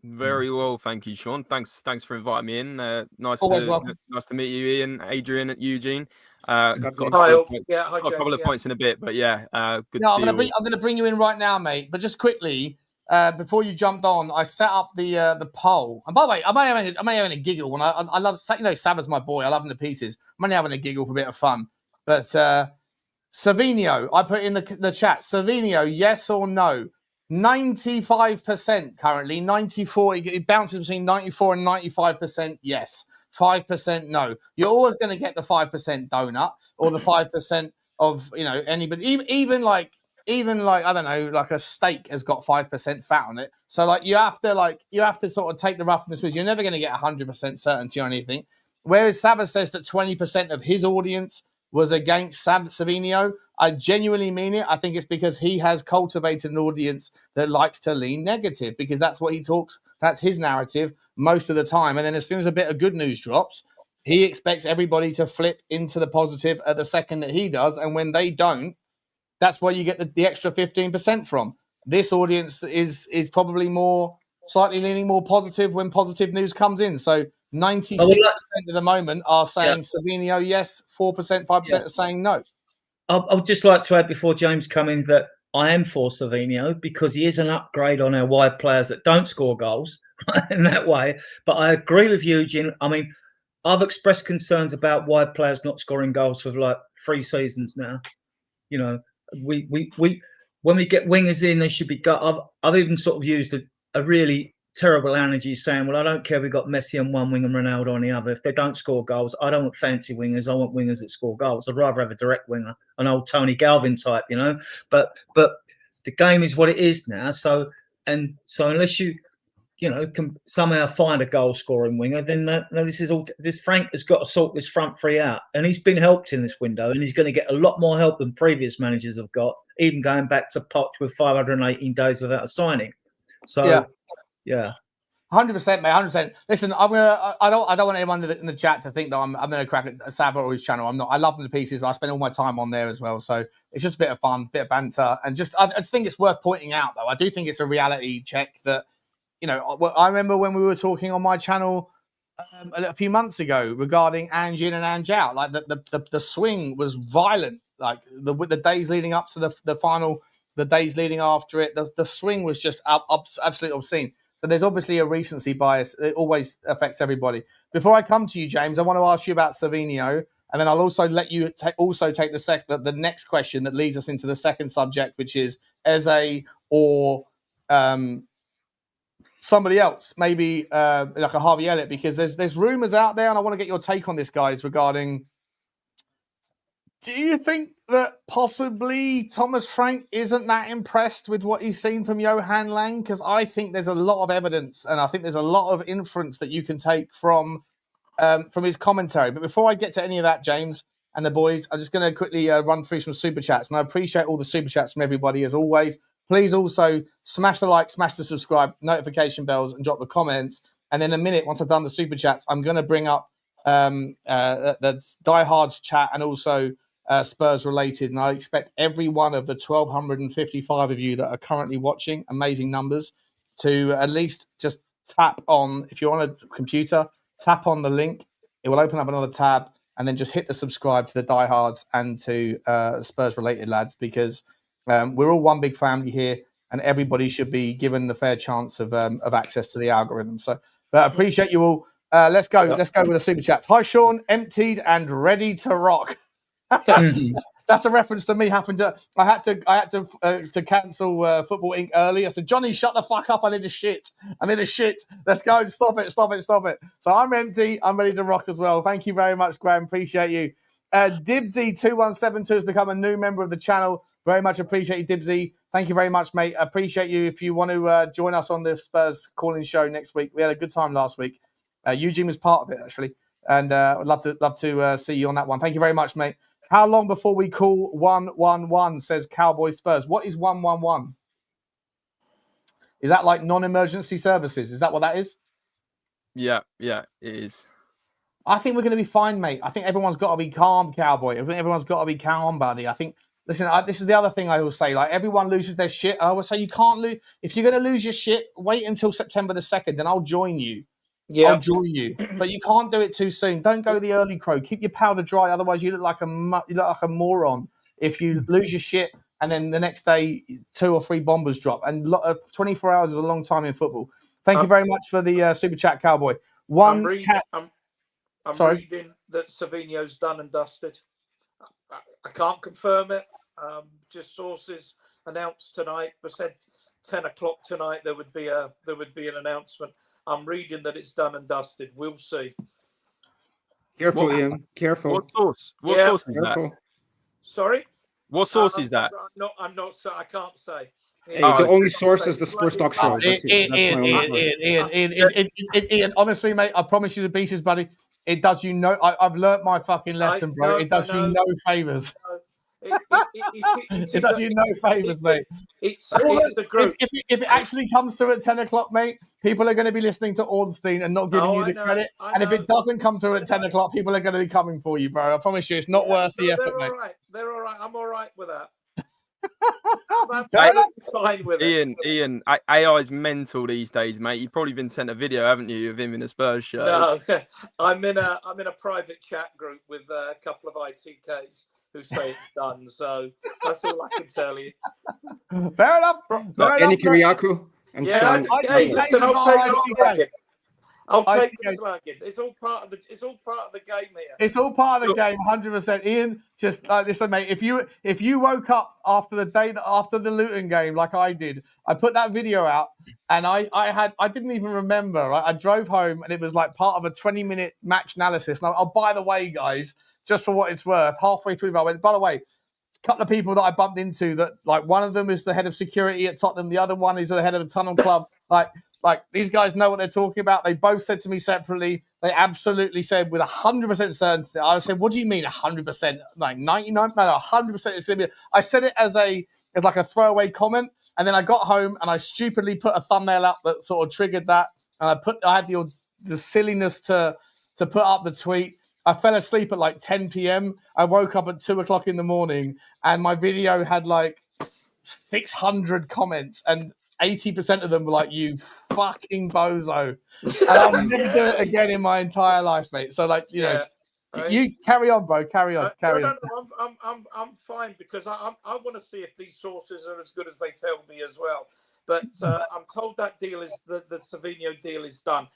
Very well, thank you, Sean. Thanks for inviting me in. Nice to meet you, Ian, Adrian, Eugene. Got a couple of points in a bit, but good to see you.
I'm going to bring you in right now, mate. But just quickly, before you jumped on, I set up the poll. And by the way, I'm only having a giggle when I love, Sava's my boy. I love him to pieces. I'm only having a giggle for a bit of fun. But Savinho, I put in the chat. Savinho, yes or no? 95% currently. 94. It bounces between 94 and 95%. Yes. 5% no. You're always going to get the 5% donut or the 5% of anybody. Even like I don't know, like a steak has got 5% fat on it. So you have to sort of take the rough and the smooth. You're never going to get 100% certainty on anything. Whereas Sava says that 20% of his audience was against Savinho. I genuinely mean it. I think it's because he has cultivated an audience that likes to lean negative because that's what he talks. That's his narrative most of the time. And then as soon as a bit of good news drops, he expects everybody to flip into the positive at the second that he does. And when they don't, that's where you get the extra 15% from. This audience is probably slightly leaning more positive when positive news comes in. So 96% at the moment are saying Savinho, yes. 4%, 5% are saying no.
I would just like to add before James come in that I am for Savinho because he is an upgrade on our wide players that don't score goals in that way. But I agree with you, Eugene. I mean, I've expressed concerns about wide players not scoring goals for 3 seasons now. We when we get wingers in, they should be. I've even sort of used a really terrible analogy saying, well, I don't care if we've got Messi on one wing and Ronaldo on the other. If they don't score goals, I don't want fancy wingers. I want wingers that score goals. I'd rather have a direct winger, an old Tony Galvin type, But the game is what it is now. So unless you can somehow find a goal scoring winger, then this Frank has got to sort this front three out. And he's been helped in this window, and he's going to get a lot more help than previous managers have got, even going back to Poch with 518 days without a signing. So yeah.
100%, mate. 100%. Listen, I don't want anyone in the chat to think that I'm going to crack a Sava or his channel. I'm not. I love him to pieces. I spend all my time on there as well. So it's just a bit of fun, bit of banter, and I just think it's worth pointing out, though. I do think it's a reality check that, I remember when we were talking on my channel a few months ago regarding Ange in and Ange out. Like the swing was violent. Like the days leading up to the final, the days leading after it, the swing was just absolutely obscene. So there's obviously a recency bias. It always affects everybody. Before I come to you, James, I want to ask you about Savinho, and then I'll also let you take the next question that leads us into the second subject, which is Eze or somebody else, maybe like a Harvey Elliott, because there's rumours out there, and I want to get your take on this, guys, regarding. Do you think that possibly Thomas Frank isn't that impressed with what he's seen from Johan Lang? Because I think there's a lot of evidence, and I think there's a lot of inference that you can take from his commentary. But before I get to any of that, James, and the boys. I'm just going to quickly run through some super chats, and I appreciate all the super chats from everybody as always. Please also smash the like, smash the subscribe, notification bells, and drop the comments. And in a minute, once I've done the super chats, I'm going to bring up the diehards chat and also Spurs related. And I expect every one of the 1,255 of you that are currently watching, amazing numbers, to at least just tap on, if you're on a computer, tap on the link. It will open up another tab, and then just hit the subscribe to the diehards and to Spurs related lads, because we're all one big family here, and everybody should be given the fair chance of access to the algorithm. So, but I appreciate you all. Let's go with the super chats. Hi, Sean. Emptied and ready to rock. That's a reference to me. I had to cancel Football Inc. early. I said, Johnny, shut the fuck up. I need a shit. Let's go. Stop it. So I'm empty. I'm ready to rock as well. Thank you very much, Graham. Appreciate you. Dibsy2172 has become a new member of the channel. Very much appreciate you, Dibsy. Thank you very much, mate. Appreciate you. If you want to join us on the Spurs calling show next week, we had a good time last week. Eugene was part of it, actually. And I'd love to see you on that one. Thank you very much, mate. How long before we call 111, says Cowboy Spurs. What is 111? Is that like non-emergency services? Is that what that is?
Yeah, it is.
I think we're going to be fine, mate. I think everyone's got to be calm, Cowboy. I think everyone's got to be calm, buddy. I think, listen, this is the other thing I always say. Like, everyone loses their shit. I always say you can't lose. If you're going to lose your shit, wait until September the 2nd, then I'll join you. Yeah. I'll join you, but you can't do it too soon. Don't go the early crow. Keep your powder dry, otherwise you look like a moron if you lose your shit and then the next day 2 or 3 bombers drop. And 24 hours is a long time in football. Thank you very much for the super chat, Cowboy.
I'm reading that Savinho's done and dusted. I can't confirm it. Just sources announced tonight. But said 10 o'clock tonight there would be an announcement. I'm reading that it's done and dusted. We'll see.
Careful, Ian. Careful.
What source? What source is that?
Sorry?
What source is that?
I'm not. I can't say.
Hey, the only source is the SpursTalkShow.
Ian, honestly, mate, I promise you the pieces, buddy. It does you no. I've learnt my fucking lesson, bro. It does you no favors. It does you no favours, mate.
It's the group.
If it actually comes through at 10 o'clock, mate, people are going to be listening to Ornstein and not giving you the credit. And if it doesn't come through at 10 o'clock, people are going to be coming for you, bro. I promise you, it's not worth the effort, mate.
They're all right. I'm all right with that.
Fine with it. Ian, AI is mental these days, mate. You've probably been sent a video, haven't you, of him in a Spurs shirt?
No, I'm in a private chat group with a couple of ITKs who say it's done, so that's all I can tell you.
Fair enough.
Any Kiriakou and
I'll take the slagging. It's all part of the game here.
It's all part of the game, 100%. Ian, just like listen, mate. If you woke up after the Luton game like I did, I put that video out and I didn't even remember. Right? I drove home and it was like part of a 20-minute match analysis. And by the way, guys, just for what it's worth, halfway through I went, by the way, a couple of people that I bumped into that, like, one of them is the head of security at Tottenham, the other one is the head of the Tottenham club. Like these guys know what they're talking about. They both said to me separately, they absolutely said with 100% certainty. I said, what do you mean 100%? Like 99? No, 100% it's going to be. I said it as like a throwaway comment. And then I got home and I stupidly put a thumbnail up that sort of triggered that. And I had the silliness to put up the tweet. I fell asleep at like 10 p.m. I woke up at 2 o'clock in the morning and my video had like 600 comments and 80% of them were like, you fucking bozo. And I'll never do it again in my entire life, mate. So like, you know, you carry on, bro. Carry on.
I'm fine because I want to see if these sources are as good as they tell me as well. But I'm told that deal is the Savinho deal is done.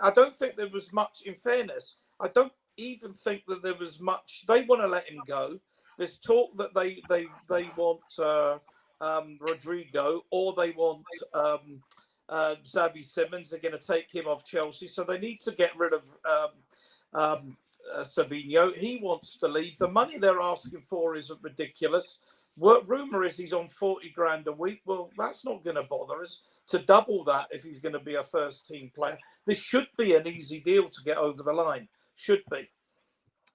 I don't think there was much, in fairness, I don't even think that there was much. They want to let him go. There's talk that they want Rodrigo, or they want Xavi Simons. They're going to take him off Chelsea, so they need to get rid of Savinho. He wants to leave. The money they're asking for is ridiculous. Rumour is he's on 40 grand a week. Well, that's not going to bother us to double that if he's going to be a first team player. This should be an easy deal to get over the line. Should be.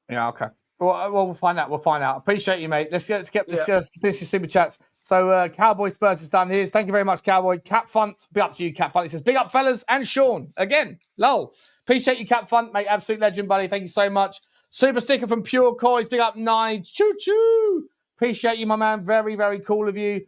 Yeah, okay. Well, we'll find out. We'll find out. Appreciate you, mate. Let's finish your super chats. So, Cowboy Spurs is done. Here's thank you very much, Cowboy. Cap Funt, be up to you, Cap Funt. He says, big up, fellas, and Sean again. Lol. Appreciate you, Cap Funt, mate. Absolute legend, buddy. Thank you so much. Super sticker from Pure Coys. Big up, Nige. Choo choo. Appreciate you, my man. Very, very cool of you.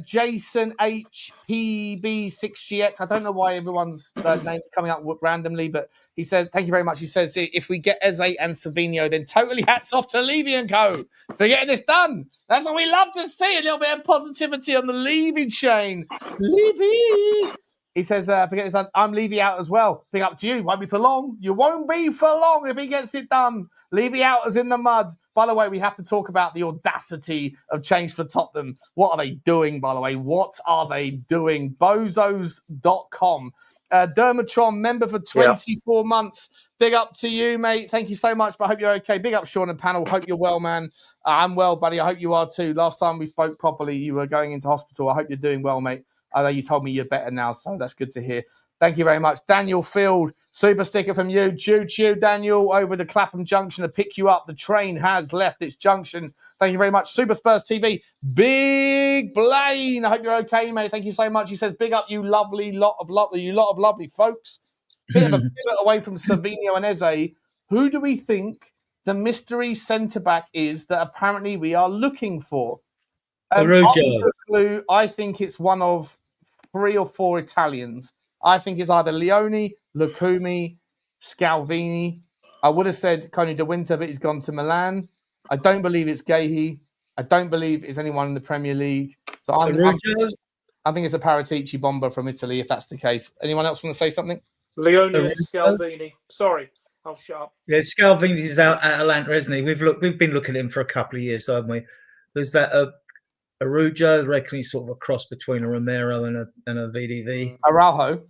Jason HPB6GX. I don't know why everyone's names coming up randomly, but he said, thank you very much. He says, if we get Eze and Savinho, then totally hats off to Levy and Co. for getting this done. That's what we love to see. A little bit of positivity on the Levy chain. Levy. He says, forget this done. I'm Levy out as well. Big up to you. Won't be for long. You won't be for long if he gets it done. Levy out as in the mud. By the way, we have to talk about the audacity of change for Tottenham. What are they doing, by the way? What are they doing? Bozos.com. Dermatron, member for 24 months. Big up to you, mate. Thank you so much, but I hope you're okay. Big up, Sean and panel. Hope you're well, man. I'm well, buddy. I hope you are too. Last time we spoke properly, you were going into hospital. I hope you're doing well, mate. I know you told me you're better now, so that's good to hear. Thank you very much. Daniel Field, super sticker from you. Choo-choo, Daniel, over the Clapham Junction to pick you up. The train has left its junction. Thank you very much. Super Spurs TV, Big Blaine. I hope you're okay, mate. Thank you so much. He says, big up, you lot of lovely folks. Bit of a pivot away from Savinho and Eze. Who do we think the mystery centre-back is that apparently we are looking for? I think it's one of 3 or 4 Italians. I think it's either Leone, Lucumi, Scalvini. I would have said Coney de Winter, but he's gone to Milan. I don't believe it's Gahey. I don't believe it's anyone in the Premier League. So I think it's a Paratici Bomba from Italy, if that's the case. Anyone else want to say something?
Leone and Scalvini. Sorry, I'll shut up.
Yeah, Scalvini is out at Atlanta, isn't he? We've been looking at him for a couple of years, haven't we? There's that Arujo, I reckon he's sort of a cross between a Romero and a VDV. Araujo,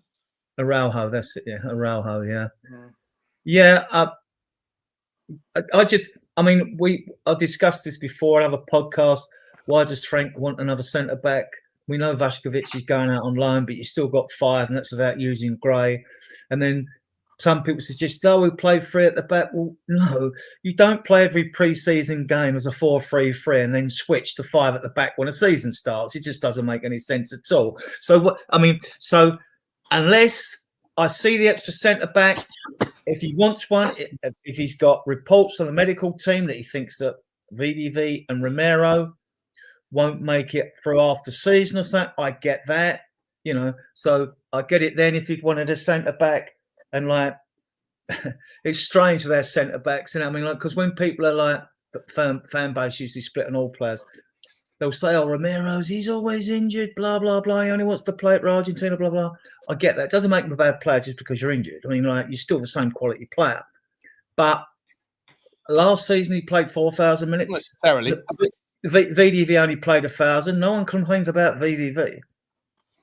that's it, yeah. Araujo, yeah. Yeah, I discussed this before. I have a podcast. Why does Frank want another centre-back? We know Vaskovic is going out on loan, but you still got 5, and that's without using Gray. And then some people suggest, we play 3 at the back. Well, no, you don't play every pre-season game as a 4-3-3 and then switch to 5 at the back when a season starts. It just doesn't make any sense at all. So unless I see the extra centre-back, if he wants one, if he's got reports on the medical team that he thinks that VDV and Romero won't make it through after season or something, I get that, So I get it then if he wanted a centre-back. And it's strange with our centre backs, because when people are fan base usually split on all players, they'll say, Romero's, he's always injured, blah, blah, blah. He only wants to play for Argentina, blah, blah. I get that. It doesn't make him a bad player just because you're injured. You're still the same quality player. But last season, he played 4,000 minutes.
Not necessarily.
VDV only played 1,000. No one complains about VDV.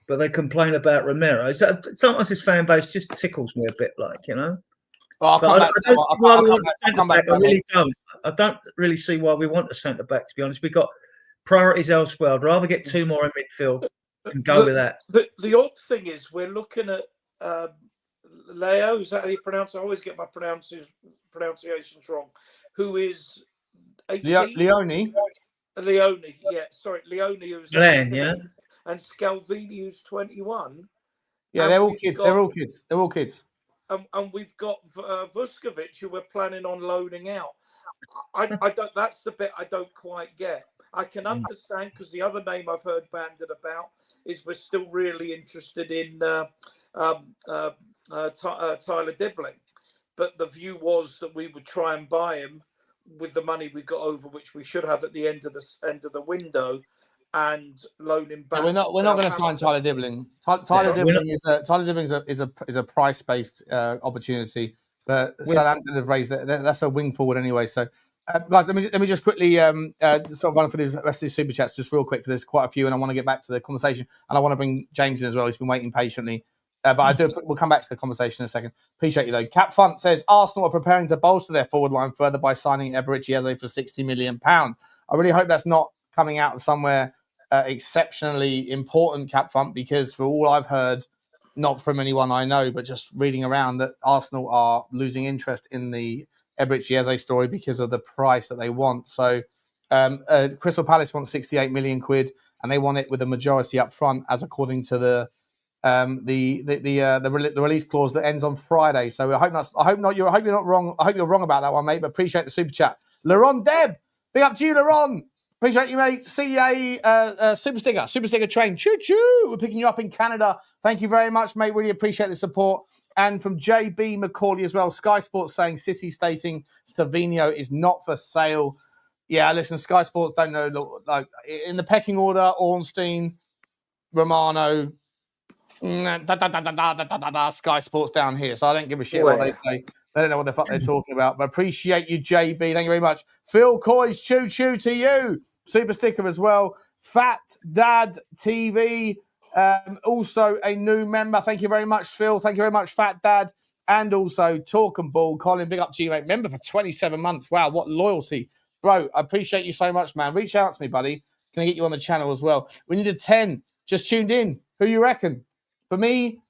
But they complain about Romero. Sometimes his fan base just tickles me a bit,
Well,
I don't really see why we want a centre back. To be honest, we've got priorities elsewhere. I'd rather get 2 more in midfield and go with that.
The odd thing is we're looking at Leo. Is that how you pronounce it? I always get my pronunciations wrong. Who is 18?
Leone?
Leone, yeah. Sorry, Leone. Who's
Glenn, yeah.
And Scalvini, who's 21.
Yeah, they're all kids. They're all kids.
And we've got Vuskovic, who we're planning on loaning out. I don't. That's the bit I don't quite get. I can understand because the other name I've heard banded about is we're still really interested in Tyler Dibbling, but the view was that we would try and buy him with the money we got over, which we should have at the end of the window, and loan him back.
Yeah, we're not going to sign Tyler Dibbling. Tyler Dibbling is a price based opportunity, but Southampton have raised it. That's a wing forward anyway. So, guys, let me just quickly sort of run through the rest of the super chats just real quick because there's quite a few, and I want to get back to the conversation, and I want to bring James in as well. He's been waiting patiently. But we'll come back to the conversation in a second. Appreciate you, though. Cap Funt says, Arsenal are preparing to bolster their forward line further by signing Eberici Eze for £60 million. I really hope that's not coming out of somewhere exceptionally important, Cap Funt, because for all I've heard, not from anyone I know, but just reading around, that Arsenal are losing interest in the Eberechi Eze story because of the price that they want. So Crystal Palace wants 68 million quid, and they want it with a majority up front, as according to the release clause that ends on Friday. So I hope you're not wrong. I hope you're wrong about that one, mate. But appreciate the super chat, Laron Deb. Big up to you, Laron. Appreciate you, mate. CA super sticker train. Choo choo. We're picking you up in Canada. Thank you very much, mate. Really appreciate the support. And from JB McCauley as well. Sky Sports saying City stating Savinho is not for sale. Yeah, listen, Sky Sports don't know. Like in the pecking order, Ornstein, Romano, Sky Sports down here. So I don't give a shit what they say. They don't know what the fuck they're talking about. But appreciate you, JB. Thank you very much. Phil Coy's choo choo to you. Super sticker as well. Fat Dad TV. Also a new member. Thank you very much, Phil. Thank you very much, Fat Dad. And also Talk and Ball. Colin, big up to you, mate. Member for 27 months. Wow, what loyalty. Bro, I appreciate you so much, man. Reach out to me, buddy. Can I get you on the channel as well? We need a 10. Just tuned in. Who you reckon? For me,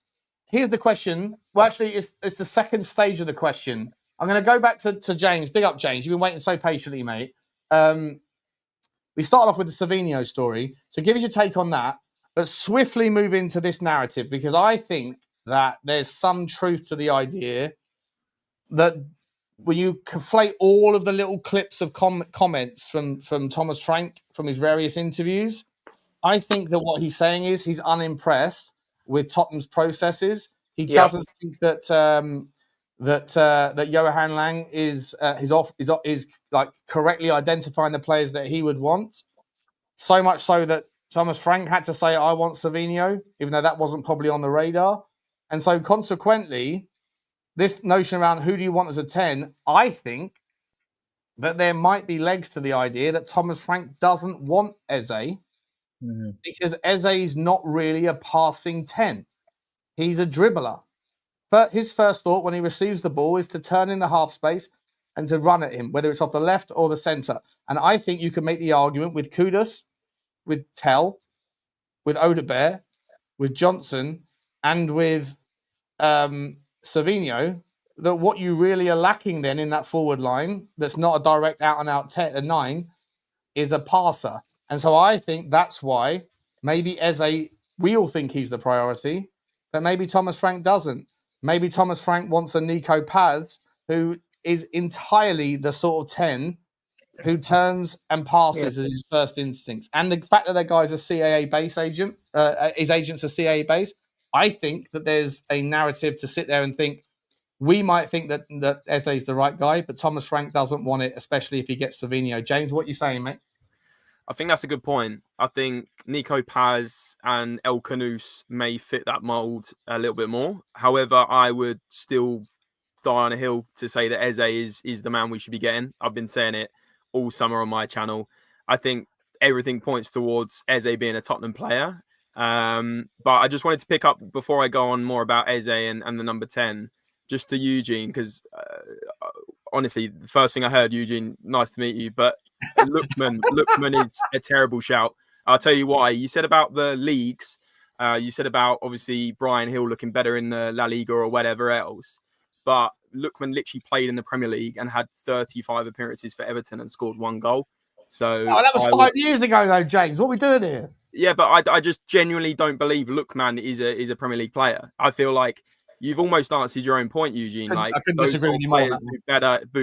here's the question. Well, actually, it's the second stage of the question. I'm going to go back to James. Big up, James. You've been waiting so patiently, mate. We started off with the Savinho story. So give us your take on that. But swiftly move into this narrative, because I think that there's some truth to the idea that when you conflate all of the little clips of comments from Thomas Frank from his various interviews, I think that what he's saying is he's unimpressed with Tottenham's processes. He doesn't think that that Johan Lang is like correctly identifying the players that he would want. So much so that Thomas Frank had to say, "I want Savinho," even though that wasn't probably on the radar. And so consequently, this notion around who do you want as a 10, I think that there might be legs to the idea that Thomas Frank doesn't want Eze. Because Eze is not really a passing 10. He's a dribbler. But his first thought when he receives the ball is to turn in the half space and to run at him, whether it's off the left or the centre. And I think you can make the argument with Kudus, with Tel, with Odegaard, with Johnson, and with Savinho, that what you really are lacking then in that forward line that's not a direct out-and-out 9 is a passer. And so I think that's why maybe Eze, we all think he's the priority, but maybe Thomas Frank doesn't. Maybe Thomas Frank wants a Nico Paz who is entirely the sort of 10 who turns and passes as his first instincts. And the fact that that guy's a CAA base agent, his agent's a CAA base, I think that there's a narrative to sit there and think, we might think that Eze is the right guy, but Thomas Frank doesn't want it, especially if he gets Savinho. James, what are you saying, mate?
I think that's a good point. I think Nico Paz and El Canous may fit that mould a little bit more. However, I would still die on a hill to say that Eze is the man we should be getting. I've been saying it all summer on my channel. I think everything points towards Eze being a Tottenham player. But I just wanted to pick up, before I go on more about Eze and the number 10, just to Eugene, because honestly, the first thing I heard, Eugene, nice to meet you, but Lookman is a terrible shout. I'll tell you why. You said about the leagues. You said about, obviously, Brian Hill looking better in the La Liga or whatever else. But Lookman literally played in the Premier League and had 35 appearances for Everton and scored 1 goal. So
that was 5 years ago, though, James. What are we doing here?
Yeah, but I just genuinely don't believe Lookman is a Premier League player. I feel like you've almost answered your own point, Eugene. Like,
I couldn't disagree with you more.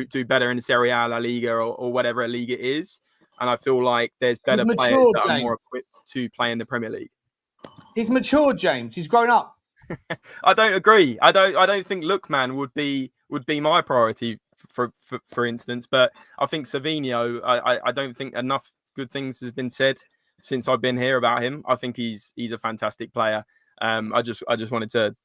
Do better in Serie A, La Liga, or whatever a league it is. And I feel like there's better players that are more equipped to play in the Premier League.
He's matured, James. He's grown up.
I don't agree. I don't think Lookman would be my priority for instance. But I think Savinho, I don't think enough good things has been said since I've been here about him. I think he's a fantastic player. I just wanted to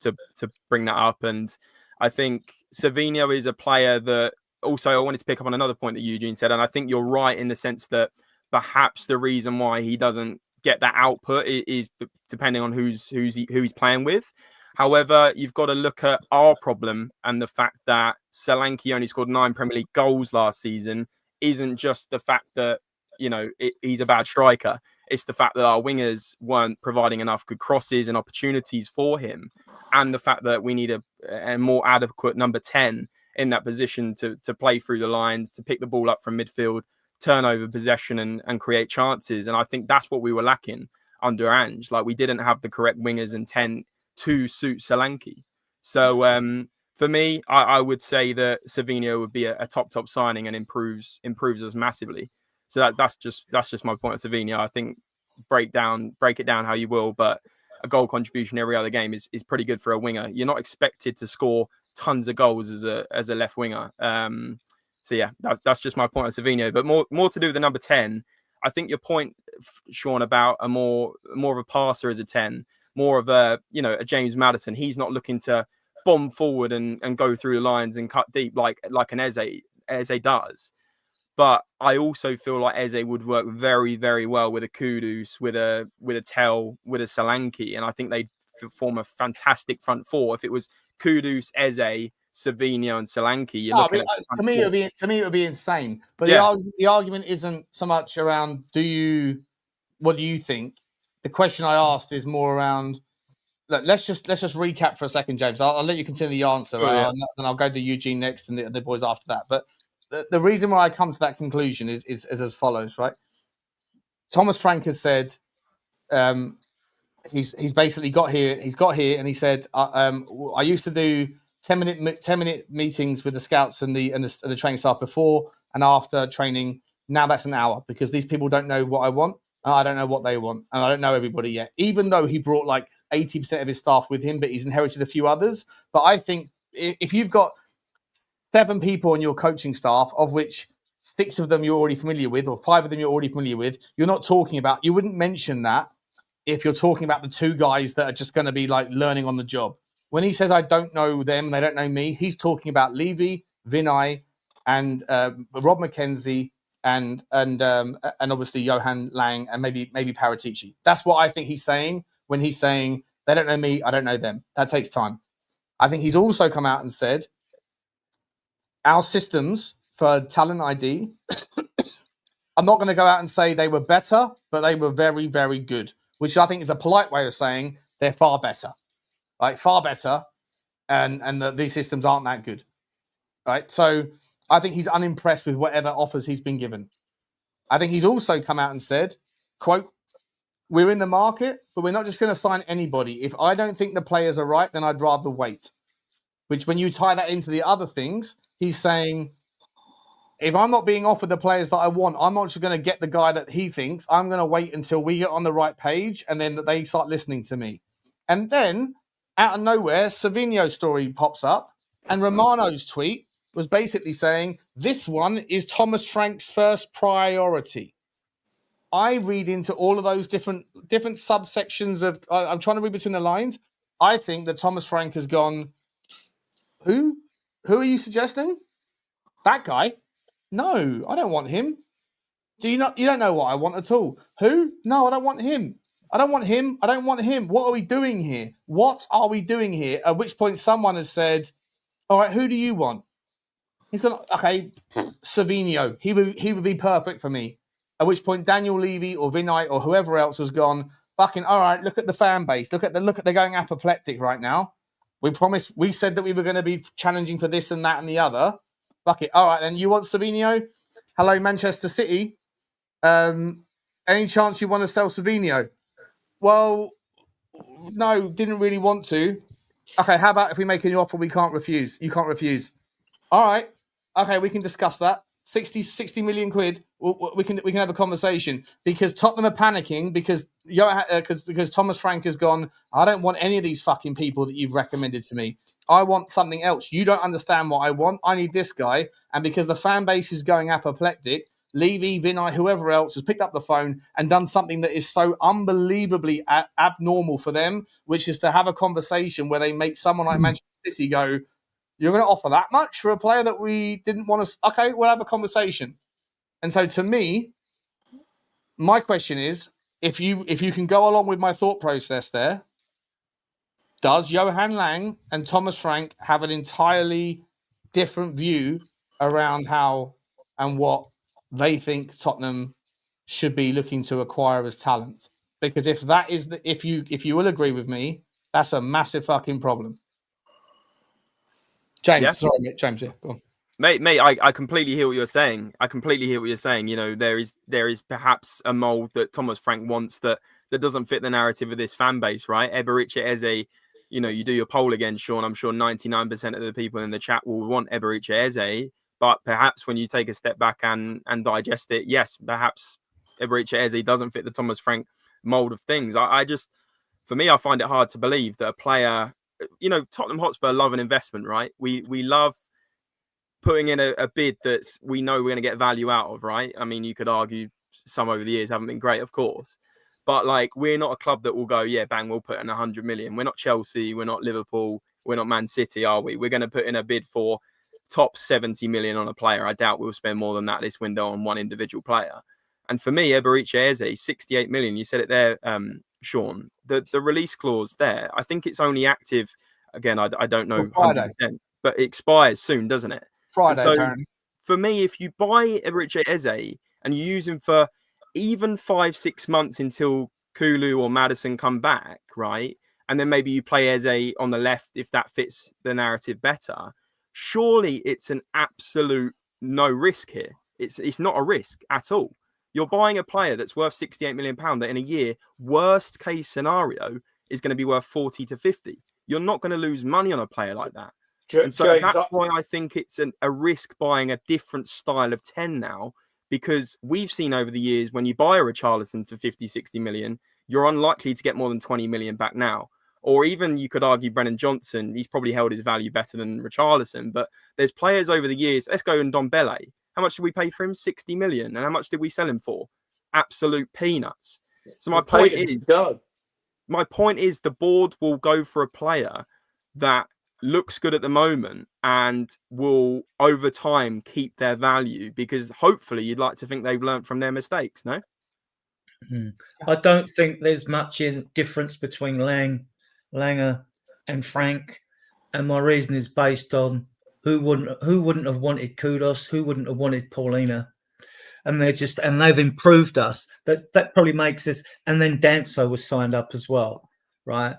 bring that up, and I think Savinho is a player that also I wanted to pick up on another point that Eugene said, and I think you're right in the sense that perhaps the reason why he doesn't get that output is depending on who he's playing with. However, you've got to look at our problem, and the fact that Solanke only scored 9 Premier League goals last season isn't just the fact that he's a bad striker. It's the fact that our wingers weren't providing enough good crosses and opportunities for him. And the fact that we need a more adequate number 10 in that position to play through the lines, to pick the ball up from midfield, turn over possession and create chances. And I think that's what we were lacking under Ange. Like, we didn't have the correct wingers and 10 to suit Solanke. So for me, I would say that Savinho would be a top signing and improves us massively. So that's just my point of Savinho. I think break it down how you will, but a goal contribution every other game is pretty good for a winger. You're not expected to score tons of goals as a left winger. So yeah, that's just my point on Savinho. But more to do with the number 10. I think your point, Sean, about a more of a passer as a 10, more of a James Maddison. He's not looking to bomb forward and go through the lines and cut deep like an Eze does. But I also feel like Eze would work very, very well with a Kudus, with a Tel, with a Solanke, and I think they'd form a fantastic front four if it was Kudus, Eze, Savinho, and Solanke.
To me, it would be insane. But the argument isn't so much around what do you think? The question I asked is more around. Look, let's just recap for a second, James. I'll let you continue the answer, then I'll go to Eugene next and the boys after that. But the reason why I come to that conclusion is as follows, right? Thomas Frank has said he's basically got here. He's got here, and he said, I used to do 10-minute meetings with the scouts and the training staff before and after training. Now that's an hour because these people don't know what I want. And I don't know what they want, and I don't know everybody yet. Even though he brought like 80% of his staff with him, but he's inherited a few others. But I think if you've got 7 people on your coaching staff, of which 6 of them you're already familiar with, or 5 of them you're already familiar with, you wouldn't mention that if you're talking about the 2 guys that are just going to be like learning on the job. When he says, I don't know them and they don't know me, he's talking about Levy, Vinay, and Rob McKenzie, and obviously Johan Lang and maybe Paratici. That's what I think he's saying when he's saying they don't know me, I don't know them. That takes time. I think he's also come out and said our systems for talent ID, I'm not going to go out and say they were better, but they were very, very good, which I think is a polite way of saying they're far better, like far better, and these systems aren't that good, right? So I think he's unimpressed with whatever offers he's been given. I think he's also come out and said, quote, we're in the market, but we're not just going to sign anybody. If I don't think the players are right, then I'd rather wait. Which when you tie that into the other things, he's saying, if I'm not being offered the players that I want, I'm not just going to get the guy that he thinks. I'm going to wait until we get on the right page and then they start listening to me. And then out of nowhere, Savinho's story pops up and Romano's tweet was basically saying, this one is Thomas Frank's first priority. I read into all of those different subsections of, I'm trying to read between the lines. I think that Thomas Frank has gone, who are you suggesting? That guy? No, I don't want him. You don't know what I want at all. Who? No, I don't want him. I don't want him. I don't want him. What are we doing here? What are we doing here? At which point someone has said, all right, who do you want? He's gone, okay, Savinho. He would be perfect for me. At which point Daniel Levy or Vinay or whoever else has gone, fucking, all right, look at the fan base. Look, they're going apoplectic right now. We said that we were going to be challenging for this and that and the other. Fuck it. All right, then you want Savinho? Hello, Manchester City. Any chance you want to sell Savinho? Well, no, didn't really want to. Okay, how about if we make an offer we can't refuse? You can't refuse. All right. Okay, we can discuss that. 60 million quid. We can have a conversation because Tottenham are panicking because Thomas Frank has gone, I don't want any of these fucking people that you've recommended to me. I want something else. You don't understand what I want. I need this guy. And because the fan base is going apoplectic, Levy, Vinay, whoever else has picked up the phone and done something that is so unbelievably abnormal for them, which is to have a conversation where they make someone like Manchester City go, you're going to offer that much for a player that we didn't want to... Okay, we'll have a conversation. And so to me, my question is, if you can go along with my thought process there, does Johan Lang and Thomas Frank have an entirely different view around how and what they think Tottenham should be looking to acquire as talent? Because if that is if you will agree with me, that's a massive fucking problem. James,
Yeah?
sorry, mate. James, yeah, go on.
Mate, I completely hear what you're saying. You know, there is perhaps a mold that Thomas Frank wants that doesn't fit the narrative of this fan base, right? Eberechi Eze, you know, you do your poll again, Sean. I'm sure 99% of the people in the chat will want Eberechi Eze, but perhaps when you take a step back and digest it, yes, perhaps Eberechi Eze doesn't fit the Thomas Frank mold of things. I just, for me, I find it hard to believe that a player, you know, Tottenham Hotspur love an investment, right? We love putting in a bid that we know we're going to get value out of, right? I mean, you could argue some over the years haven't been great, of course, but like, we're not a club that will go, yeah, bang, we'll put in 100 million. We're not Chelsea, we're not Liverpool, we're not Man City, are we? We're going to put in a bid for top 70 million on a player. I doubt we'll spend more than that this window on one individual player. And for me, Eberechi Eze, 68 million, you said it there, Sean, the release clause there, I think it's only active, again, I don't know 100%, but it expires soon, doesn't it?
Friday,
so
apparently.
For me, if you buy Eberechi Eze and you use him for even 5-6 months until Kulu or Maddison come back, right? And then maybe you play Eze on the left if that fits the narrative better. Surely it's an absolute no risk here. It's not a risk at all. You're buying a player that's worth £68 million that in a year, worst case scenario, is going to be worth 40 to 50. You're not going to lose money on a player like that. And so that's why I think it's a risk buying a different style of 10 now, because we've seen over the years when you buy a Richalison for 50, 60 million, you're unlikely to get more than 20 million back now. Or even you could argue Brennan Johnson, he's probably held his value better than Richarlison, but there's players over the years. Let's go and Ndombele. How much did we pay for him? 60 million. And how much did we sell him for? Absolute peanuts. So my point is the board will go for a player that looks good at the moment and will over time keep their value, because hopefully you'd like to think they've learned from their mistakes, no?
I don't think there's much in difference between Langer and Frank, and my reason is based on who wouldn't have wanted Kudos, who wouldn't have wanted Paulina, and they've improved us. That probably makes us. And then Danso was signed up as well, right?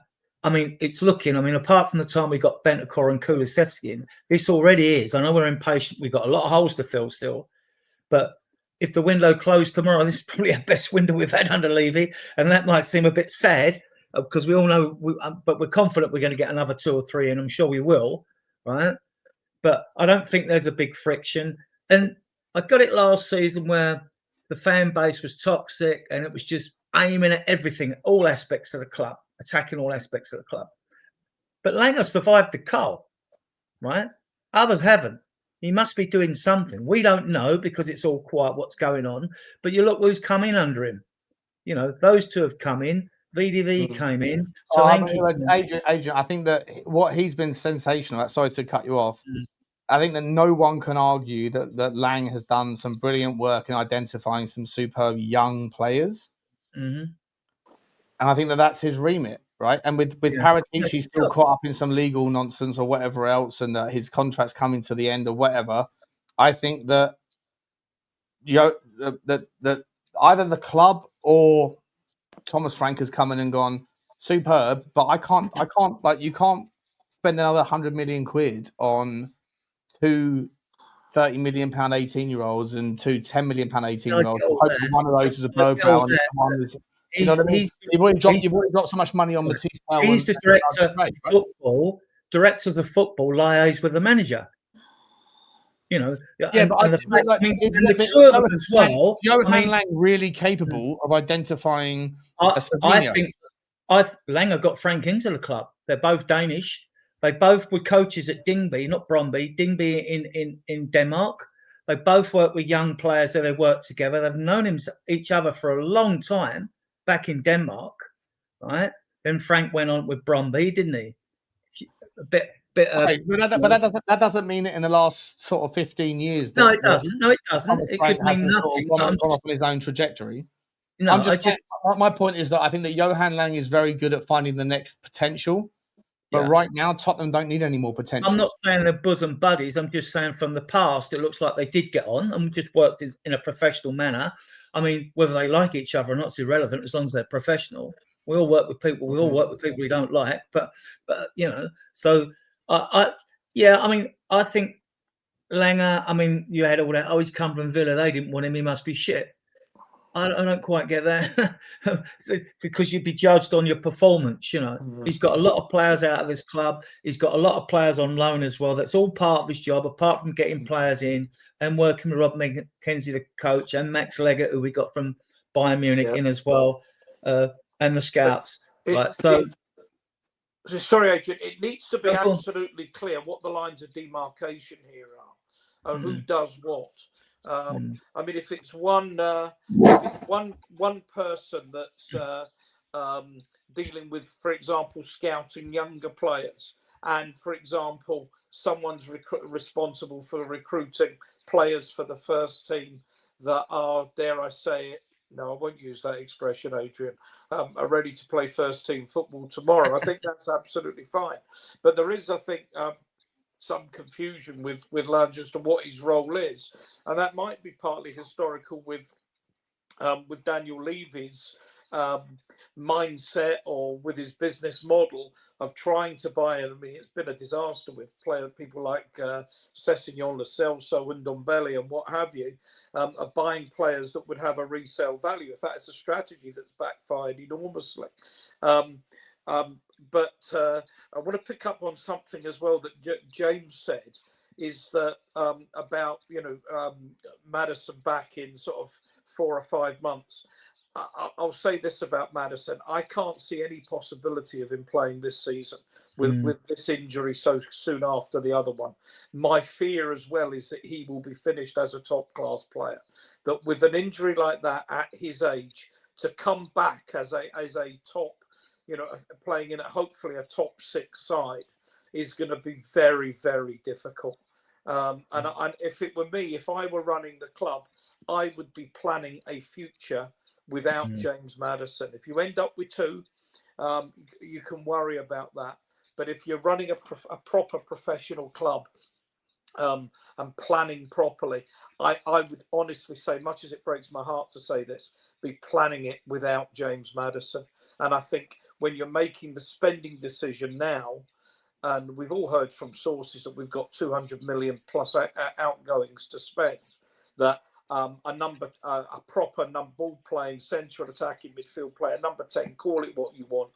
I mean, apart from the time we got Bentancur and Kulusevski in, this already is. I know we're impatient. We've got a lot of holes to fill still, but if the window closed tomorrow, this is probably our best window we've had under Levy, and that might seem a bit sad because we all know, but we're confident we're going to get another 2 or 3, and I'm sure we will, right? But I don't think there's a big friction. And I got it last season where the fan base was toxic and it was just aiming at everything, all aspects of the club, attacking all aspects of the club. But Langer survived the cull, right? Others haven't. He must be doing something. We don't know because it's all quiet what's going on. But you look who's come in under him. You know, those two have come in. VDV came in. So
Adrian, I think that what he's been sensational. Sorry to cut you off. I think that no one can argue that Lang has done some brilliant work in identifying some superb young players. And I think that that's his remit, right? And with Paratici still caught up in some legal nonsense or whatever else, and that his contract's coming to the end or whatever, I think that that either the club or Thomas Frank has come in and gone superb, but I can't like, you can't spend another 100 million quid on 2 £30 million 18-year-olds and 2 £10 million 18-year-olds. One of those is a Berghvall, and one is, you know what I mean? You've already dropped so much money on Mathys Tel.
He's the director of football. Directors of football liaise with the manager. You know,
Johan Lang really capable of identifying a Savinho.
Langer got Frank into the club. They're both Danish. They both were coaches at Dingby, not Brøndby. Dingby in Denmark. They both worked with young players that they worked together. They've known each other for a long time back in Denmark, right? Then Frank went on with Brøndby, didn't he? But
that doesn't mean it in the last sort of 15 years.
No, it doesn't. It could mean nothing.
Gone off on his own trajectory. No, my point is that I think that Johan Lang is very good at finding the next potential. But right now, Tottenham don't need any more potential.
I'm not saying they're bosom buddies. I'm just saying from the past, it looks like they did get on and just worked in a professional manner. I mean, whether they like each other or not is irrelevant as long as they're professional. We all work with people. We all work with people we don't like. But you know, so Yeah, I mean, I think Langer, I mean, you had all that, oh, he's come from Villa, they didn't want him, he must be shit. I don't quite get that. Because you'd be judged on your performance, you know. He's got a lot of players out of this club. He's got a lot of players on loan as well. That's all part of his job, apart from getting players in and working with Rob McKenzie, the coach, and Max Leggett, who we got from Bayern Munich in as well, and the scouts.
Sorry, Adrian, it needs to be absolutely clear what the lines of demarcation here are, and who does what. I mean, if it's one person that's dealing with, for example, scouting younger players, and for example, someone's responsible for recruiting players for the first team that are, dare I say it, no, I won't use that expression, Adrian, are ready to play first team football tomorrow. I think that's absolutely fine. But there is, I think, some confusion with Lange as to what his role is, and that might be partly historical with Daniel Levy's mindset, or with his business model of trying to buy. I mean, it's been a disaster with people like Savinho, Lo Celso, and Ndombele, and what have you, of buying players that would have a resale value. If that is a strategy that's backfired enormously. But I want to pick up on something as well that James said, is that about, Maddison back in sort of 4 or 5 months. I'll say this about Maddison. I can't see any possibility of him playing this season with this injury so soon after the other one. My fear as well is that he will be finished as a top-class player. But with an injury like that at his age, to come back as a top, playing in hopefully a top 6 side is going to be very, very difficult. And if it were me, if I were running the club, I would be planning a future without James Maddison. If you end up with 2, you can worry about that. But if you're running a proper professional club and planning properly, I would honestly say, much as it breaks my heart to say this, be planning it without James Maddison. And I think when you're making the spending decision now, and we've all heard from sources that we've got 200 million plus outgoings to spend, that a proper ball playing central attacking midfield player, number 10, call it what you want,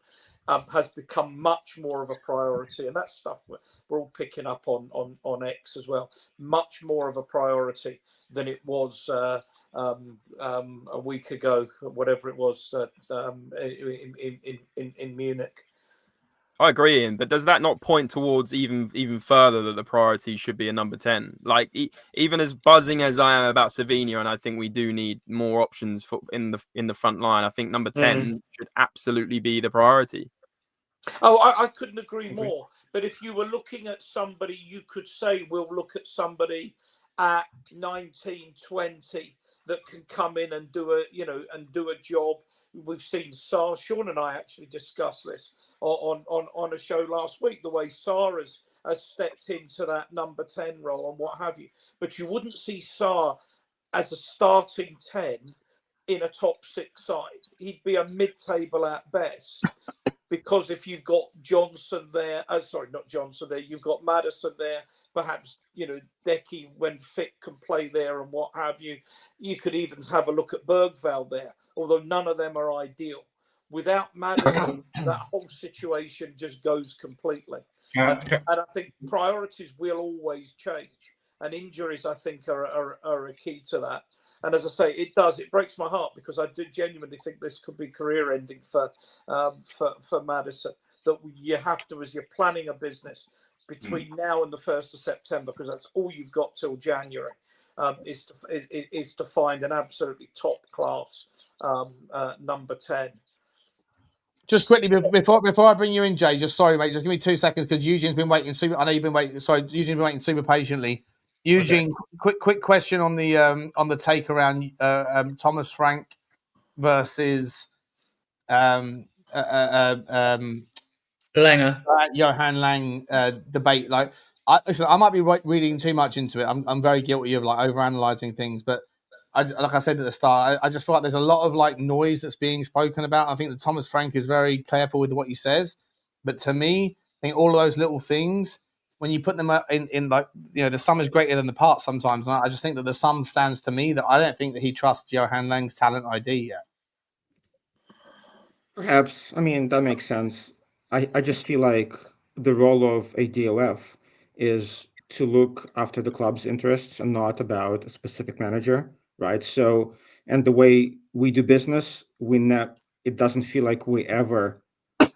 has become much more of a priority. And that's stuff we're all picking up on X as well. Much more of a priority than it was a week ago, whatever it was, in Munich.
I agree, Ian, but does that not point towards even further that the priority should be a number 10? Like, even as buzzing as I am about Savinho, and I think we do need more options in the front line, I think number 10 should absolutely be the priority.
Oh, I couldn't agree more. But if you were looking at somebody, you could say we'll look at somebody at 19, 20 that can come in and do a job. We've seen Sarr. Sean and I actually discussed this on a show last week, the way Sarr has stepped into that number 10 role and what have you. But you wouldn't see Sarr as a starting 10 in a top 6 side. He'd be a mid-table at best. Because if you've got Johnson there, not Johnson there, you've got Maddison there, perhaps, Decky, when fit, can play there and what have you. You could even have a look at Berghvall there, although none of them are ideal. Without Maddison, that whole situation just goes completely. And I think priorities will always change. And injuries, I think, are a key to that. And as I say, it breaks my heart, because I do genuinely think this could be career-ending for Maddison. That you have to, as you're planning a business between now and the 1st of September, because that's all you've got till January, is to find an absolutely top-class number 10.
Just quickly before I bring you in, Jay, sorry, mate, just give me 2 seconds, because Eugene's been waiting. I know you've been waiting. Sorry, Eugene's been waiting super patiently. Eugene, okay. quick question on the take around Thomas Frank versus
Langer.
Johan Lang debate. Like, I might be reading too much into it. I'm very guilty of overanalyzing things, but like I said at the start, I just feel like there's a lot of noise that's being spoken about. I think that Thomas Frank is very careful with what he says, but to me, I think all of those little things when you put them in like, the sum is greater than the part sometimes. And I just think that the sum stands to me that I don't think that he trusts Johan Lang's talent ID yet.
Perhaps. I mean, that makes sense. I just feel like the role of a DOF is to look after the club's interests and not about a specific manager, right? So, and the way we do business, it doesn't feel like we ever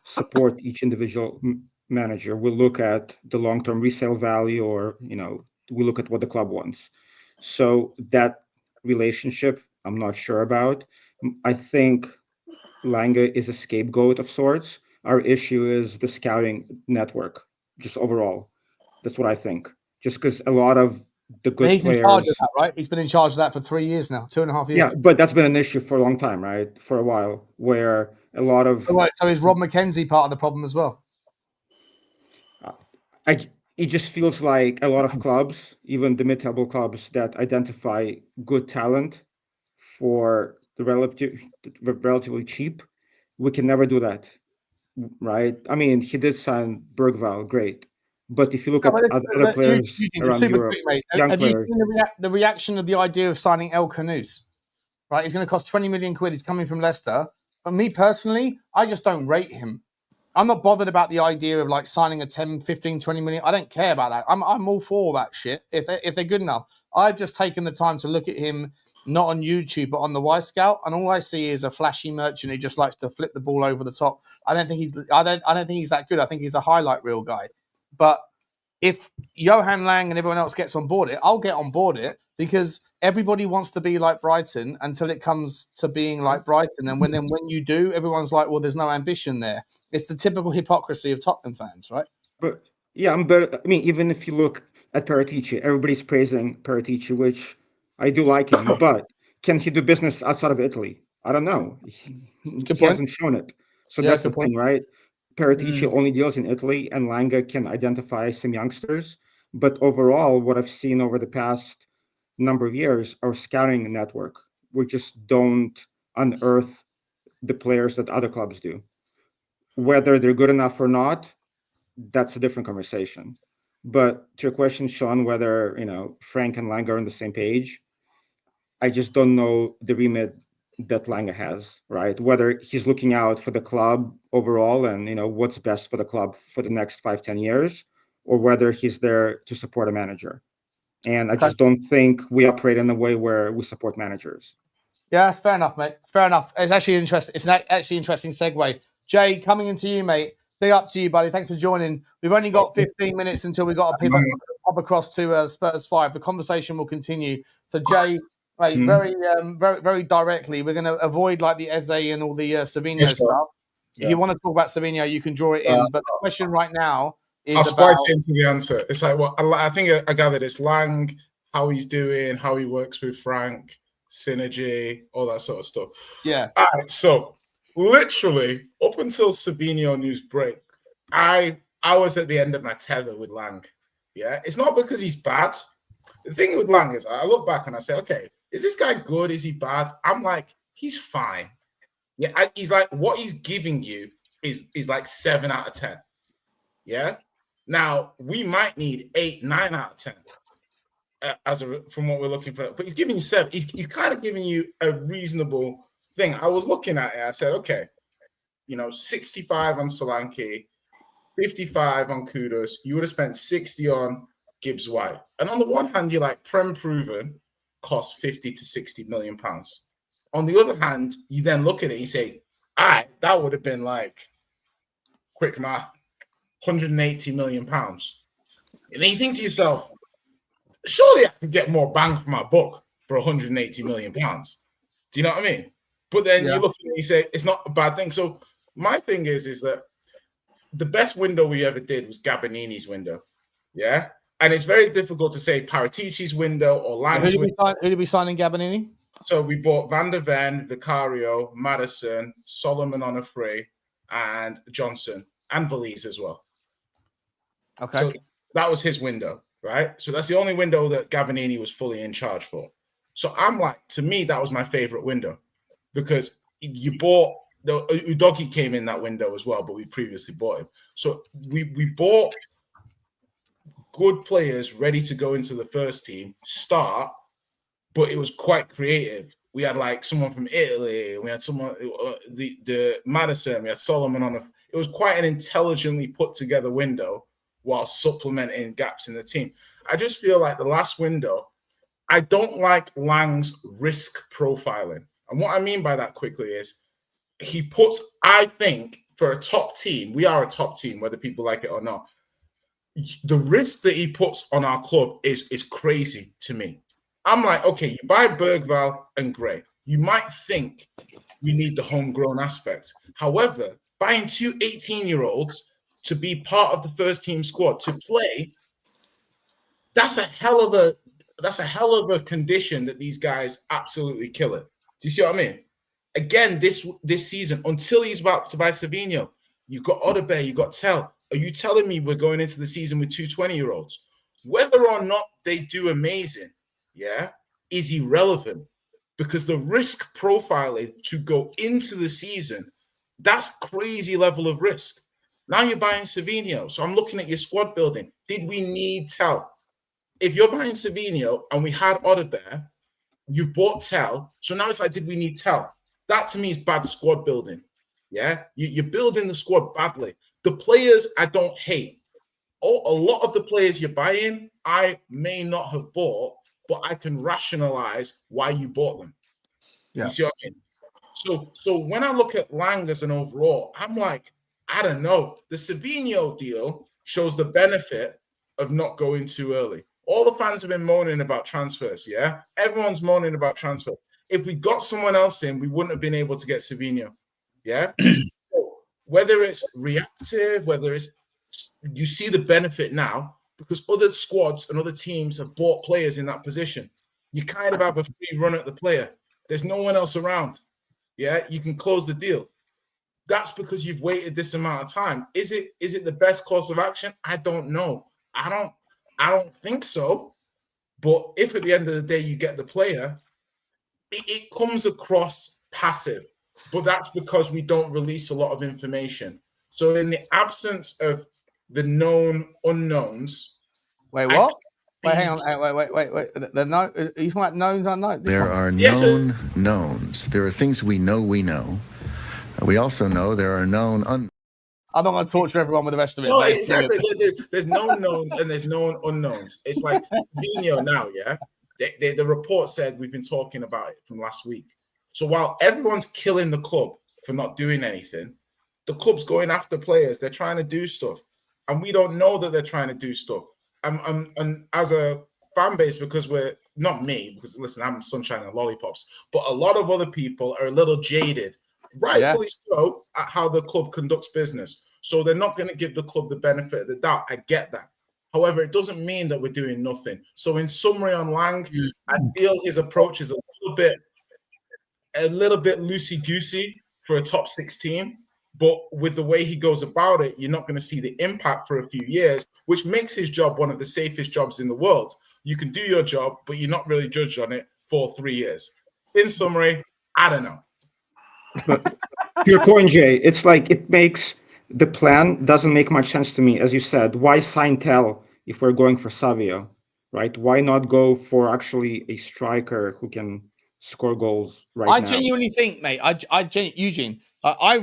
support each individual manager. We look at the long-term resale value, or we look at what the club wants. So that relationship, I'm not sure about. I think Lange is a scapegoat of sorts. Our issue is the scouting network, just overall. That's what I think. Just because a lot of the good
he's
players,
in charge of that, right? He's been in charge of that for 3 years now, 2.5 years.
Yeah, but that's been an issue for a long time, right? For a while, where a lot of
so is Rob McKenzie part of the problem as well?
It just feels like a lot of clubs, even the mid-table clubs that identify good talent for the relatively cheap, we can never do that, right? I mean, he did sign Berghvall, great. But if you look at other players around Europe, young players.
You seen the reaction of the idea of signing El Canous? Right, he's going to cost 20 million quid. He's coming from Leicester. But me personally, I just don't rate him. I'm not bothered about the idea of like signing a 10, 15, 20 million. I don't care about that. I'm all for that shit if they're good enough. I've just taken the time to look at him, not on YouTube, but on the Y Scout, and all I see is a flashy merchant who just likes to flip the ball over the top. I don't think he's that good. I think he's a highlight reel guy. But if Johan Lang and everyone else gets on board it, I'll get on board it, because everybody wants to be like Brighton until it comes to being like Brighton. And when you do, everyone's like, well, there's no ambition there. It's the typical hypocrisy of Tottenham fans, right?
But yeah, even if you look at Paratici, everybody's praising Paratici, which I do like him, but can he do business outside of Italy? I don't know. He hasn't shown it. So that's the thing, right? Paratici only deals in Italy, and Lange can identify some youngsters. But overall, what I've seen over the past number of years, our scouting network, we just don't unearth the players that other clubs do. Whether they're good enough or not, that's a different conversation. But to your question, Sean, whether Frank and Lange are on the same page, I just don't know the remit that Lange has, right? Whether he's looking out for the club overall and what's best for the club for the next 5-10 years, or whether he's there to support a manager. And I just don't think we operate in a way where we support managers.
Yeah, that's fair enough, mate. It's fair enough. It's actually interesting. It's an actually interesting segue. Jay, coming into you, mate. Big up to you, buddy. Thanks for joining. We've only got 15 minutes until we got to pop across to Spurs 5. The conversation will continue. So, Jay, mate, very directly, we're going to avoid like the Eze and all the Savinho stuff. Yeah. If you want to talk about Savinho, you can draw it in. But the question right now is
I'll spice into the answer. It's like, well, I think I gathered it's Lang, how he's doing, how he works with Frank, synergy, all that sort of stuff.
Yeah.
All right, so literally up until Savinho news break, I was at the end of my tether with Lang. Yeah, it's not because he's bad. The thing with Lang is I look back and I say, okay, is this guy good? Is he bad? I'm like, he's fine. Yeah, he's like, what he's giving you is like 7 out of 10. Yeah. Now we might need 8, 9 out of 10 from what we're looking for, but he's giving you 7. He's kind of giving you a reasonable thing. I was looking at it. I said, okay, 65 on Solanke, 55 on Kudus. You would have spent 60 on Gibbs White. And on the one hand, you're like, Prem proven costs 50 to 60 million pounds. On the other hand, you then look at it and you say, all right, that would have been like, quick math, 180 million pounds. And then you think to yourself, surely I could get more bang for my buck for 180 million pounds. Do you know what I mean? But then you look at it and you say, it's not a bad thing. So my thing is that the best window we ever did was Gabbanini's window. Yeah. And it's very difficult to say Paratici's window or Lang's window.
Who did we sign in Gabbanini?
So we bought Van der Ven, Vicario, Maddison, Solomon on a free, and Johnson, and Valise as well.
Okay.
So that was his window, right? So that's the only window that Gabbanini was fully in charge for. So I'm like, to me, that was my favorite window because you bought, the Udogie came in that window as well, but we previously bought him. So we bought good players ready to go into the first team start, but it was quite creative. We had like someone from Italy, we had someone, the Maddison, we had Solomon on. It was quite an intelligently put together window while supplementing gaps in the team. I just feel like the last window, I don't like Lang's risk profiling. And what I mean by that quickly is he puts, I think, for a top team, we are a top team, whether people like it or not. The risk that he puts on our club is crazy to me. I'm like, okay, you buy Berghvall and Gray. You might think you need the homegrown aspect. However, buying 2 18-year-olds to be part of the first team squad to play, that's a hell of a condition that these guys absolutely kill it. Do you see what I mean? Again, this season, until he's about to buy Savinho, you've got Udogie, you've got Tel. Are you telling me we're going into the season with 2 20-year-olds? Whether or not they do amazing, is irrelevant, because the risk profiling to go into the season, that's crazy level of risk. Now you're buying Savinho. So I'm looking at your squad building. Did we need Tel? If you're buying Savinho and we had Udogie, you bought Tel. So now it's like, did we need Tel? That to me is bad squad building. Yeah, you're building the squad badly. The players I don't hate. A lot of the players you're buying, I may not have bought, but I can rationalize why you bought them. Yeah. You see what I mean? So when I look at Lang as an overall, I'm like, I don't know. The Savinho deal shows the benefit of not going too early. All the fans have been moaning about transfers, yeah? Everyone's moaning about transfer. If we got someone else in, we wouldn't have been able to get Savinho, yeah? Whether it's reactive, whether it's, you see the benefit now because other squads and other teams have bought players in that position. You kind of have a free run at the player. There's no one else around, yeah? You can close the deal. That's because you've waited this amount of time. Is it the best course of action? I don't know. I don't think so. But if at the end of the day you get the player, it comes across passive. But that's because we don't release a lot of information. So in the absence of the known unknowns.
Wait, what? Wait, hang on. Wait. Are you talking about knowns, unknowns?
There are known knowns. There are things we know. We also know there are known unknowns.
I'm not going to torture everyone with the rest of it.
No, exactly. There's known knowns and there's known unknowns. It's like Savinho now, yeah? The report said we've been talking about it from last week. So while everyone's killing the club for not doing anything, the club's going after players. They're trying to do stuff. And we don't know that they're trying to do stuff. And as a fan base, because we're, not me, because listen, I'm sunshine and lollipops, but a lot of other people are a little jaded, rightfully so, at how the club conducts business. So they're not going to give the club the benefit of the doubt. I get that. However, it doesn't mean that we're doing nothing. So in summary on Lang, I feel his approach is a little bit loosey-goosey for a top 6 team. But with the way he goes about it, you're not going to see the impact for a few years, which makes his job one of the safest jobs in the world. You can do your job, but you're not really judged on it for 3 years. In summary, I don't know.
But to your point, Jay, it's like it makes the plan doesn't make much sense to me. As you said, why sign Tel if we're going for Savio, right? Why not go for actually a striker who can score goals now?
I genuinely think, mate, Eugene, I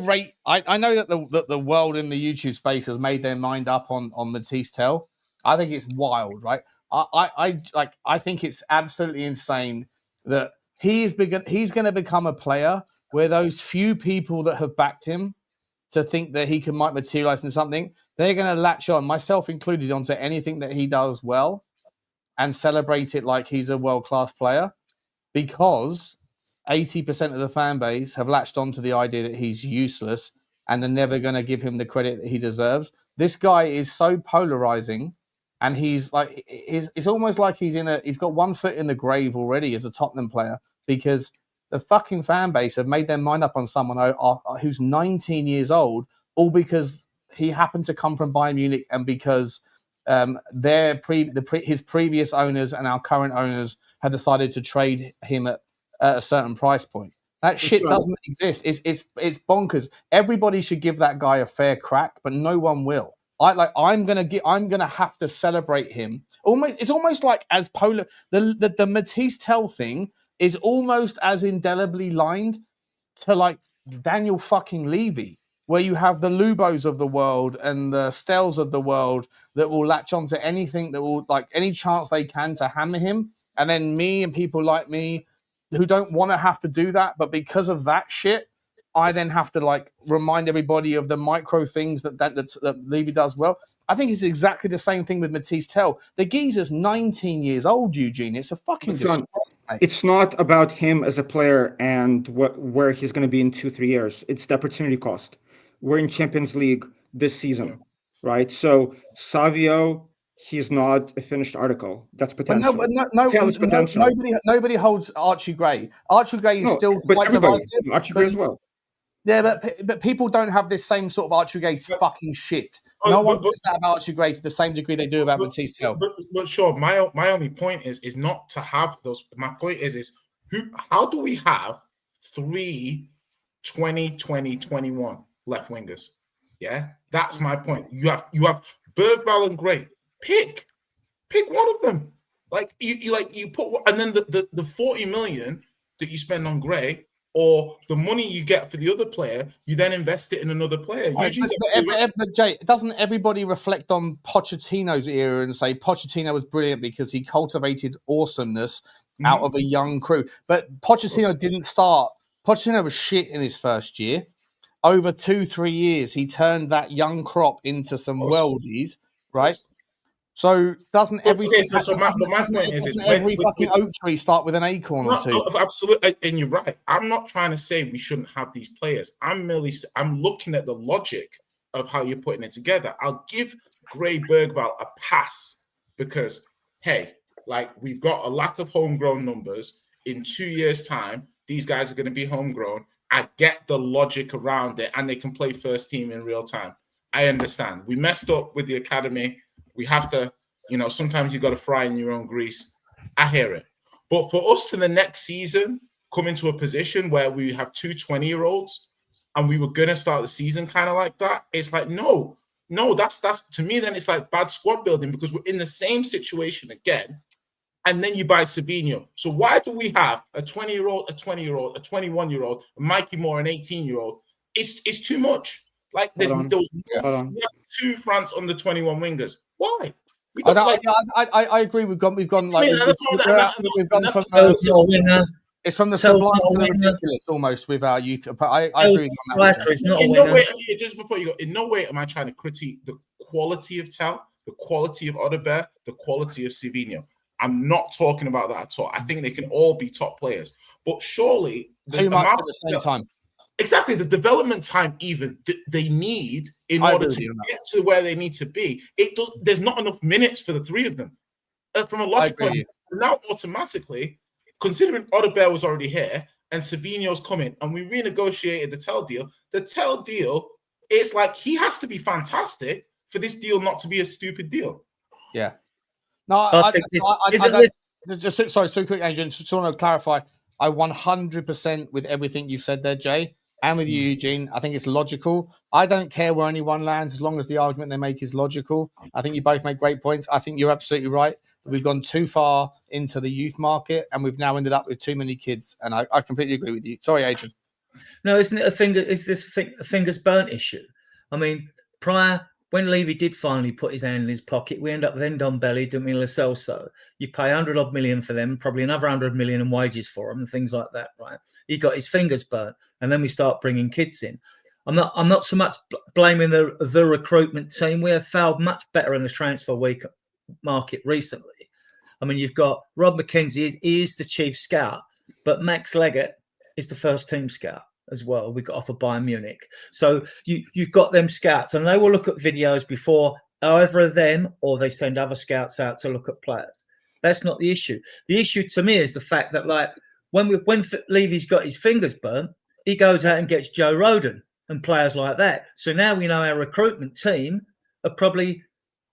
know that the world in the YouTube space has made their mind up on Mathys Tel. I think it's wild, right? I think it's absolutely insane that he's going to become a player where those few people that have backed him to think that he might materialize in something, they're going to latch on, myself included, onto anything that he does well and celebrate it like he's a world-class player, because 80% of the fan base have latched onto the idea that he's useless and they're never going to give him the credit that he deserves. This guy is so polarizing, and he's like, it's almost like he's got one foot in the grave already as a Tottenham player, because the fucking fan base have made their mind up on someone who's 19 years old, all because he happened to come from Bayern Munich and because his previous owners and our current owners had decided to trade him at a certain price point. That shit doesn't exist. It's bonkers. Everybody should give that guy a fair crack, but no one will. I'm gonna have to celebrate him. It's almost like as Polo the Mathys Tel thing is almost as indelibly lined to like Daniel fucking Levy, where you have the Lubos of the world and the Stels of the world that will latch onto anything that will like any chance they can to hammer him, and then me and people like me who don't want to have to do that, but because of that shit, I then have to like remind everybody of the micro things that Levy does well. I think it's exactly the same thing with Mathys Tel. The geezer's 19 years old, Eugene. It's a fucking disgrace, mate.
It's not about him as a player and where he's going to be in 2-3 years. It's the opportunity cost. We're in Champions League this season, right? So Savio, he's not a finished article. That's potential.
Nobody holds Archie Gray. Archie Gray is still quite divisive.
Archie Gray as well.
Yeah, but people don't have this same sort of Archie Gray's fucking shit. No one says that about Archie Gray to the same degree they do about Mathys Tel.
But sure, my only point is not to have those. My point is how do we have 3 20-20-21 left wingers? Yeah, that's my point. You have Berghvall and Gray. Pick one of them. Like you put, and then the 40 million that you spend on Gray, or the money you get for the other player, you then invest it in another player.
But Jay, doesn't everybody reflect on Pochettino's era and say Pochettino was brilliant because he cultivated awesomeness out of a young crew? But Pochettino didn't start. Pochettino was shit in his first year. Over 2-3 years, he turned that young crop into some worldies, right? So doesn't every fucking oak tree start with an acorn or two?
Absolutely, and you're right. I'm not trying to say we shouldn't have these players. I'm looking at the logic of how you're putting it together. I'll give Gray Berghvall a pass because, hey, like we've got a lack of homegrown numbers. In 2 years' time, these guys are going to be homegrown. I get the logic around it, and they can play first team in real time. I understand. We messed up with the academy. We have to, sometimes you've got to fry in your own grease. I hear it. But for us to the next season come into a position where we have 2 20-year-olds and we were going to start the season kind of like that, it's like, no, that's to me, then it's like bad squad building because we're in the same situation again. And then you buy Savinho. So why do we have a 20-year-old, a 20-year-old, a 21-year-old, Mikey Moore, an 18-year-old? It's too much. Like we have 2 France under 21 wingers. Why?
I agree. We've gone like it's from the sublime to the ridiculous almost with our youth. But I agree on that.
In no way am I trying to critique the quality of Tel, the quality of Odobert, the quality of Savinho. I'm not talking about that at all. I think they can all be top players, but surely
too much at the same time.
Exactly, the development time even they need in order to get to where they need to be. There's not enough minutes for the 3 of them. From a logic point of view, now automatically, considering Odobert was already here and Savinho's coming, and we renegotiated the Tel deal, it's like he has to be fantastic for this deal not to be a stupid deal.
Yeah. No, sorry, so quick, Adrian. Just want to clarify. I 100% with everything you've said there, Jay. And with you, Eugene, I think it's logical. I don't care where anyone lands as long as the argument they make is logical. I think you both make great points. I think you're absolutely right. We've gone too far into the youth market and we've now ended up with too many kids. And I completely agree with you. Sorry, Adrian.
No, isn't it a fingers burnt issue? I mean, when Levy did finally put his hand in his pocket, we end up with Ndombele, didn't we, Lo Celso? You pay 100-odd million for them, probably another 100 million in wages for them and things like that, right? He got his fingers burnt, and then we start bringing kids in. I'm not so much blaming the recruitment team. We have failed much better in the transfer market recently. I mean, you've got Rob McKenzie, he is the chief scout, but Max Leggett is the first team scout as well. We got off of Bayern Munich. So you've got them scouts, and they will look at videos before either them or they send other scouts out to look at players. That's not the issue. The issue to me is the fact that, like, when Levy's got his fingers burnt, he goes out and gets Joe Rodon and players like that. So now we know our recruitment team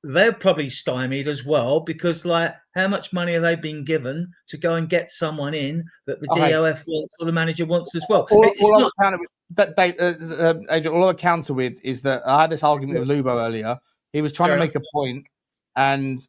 they're probably stymied as well because, like, how much money are they being given to go and get someone in that the DOF wants or the manager wants as well?
All I counter with is that I had this argument with Lubo earlier. He was trying to make a point, and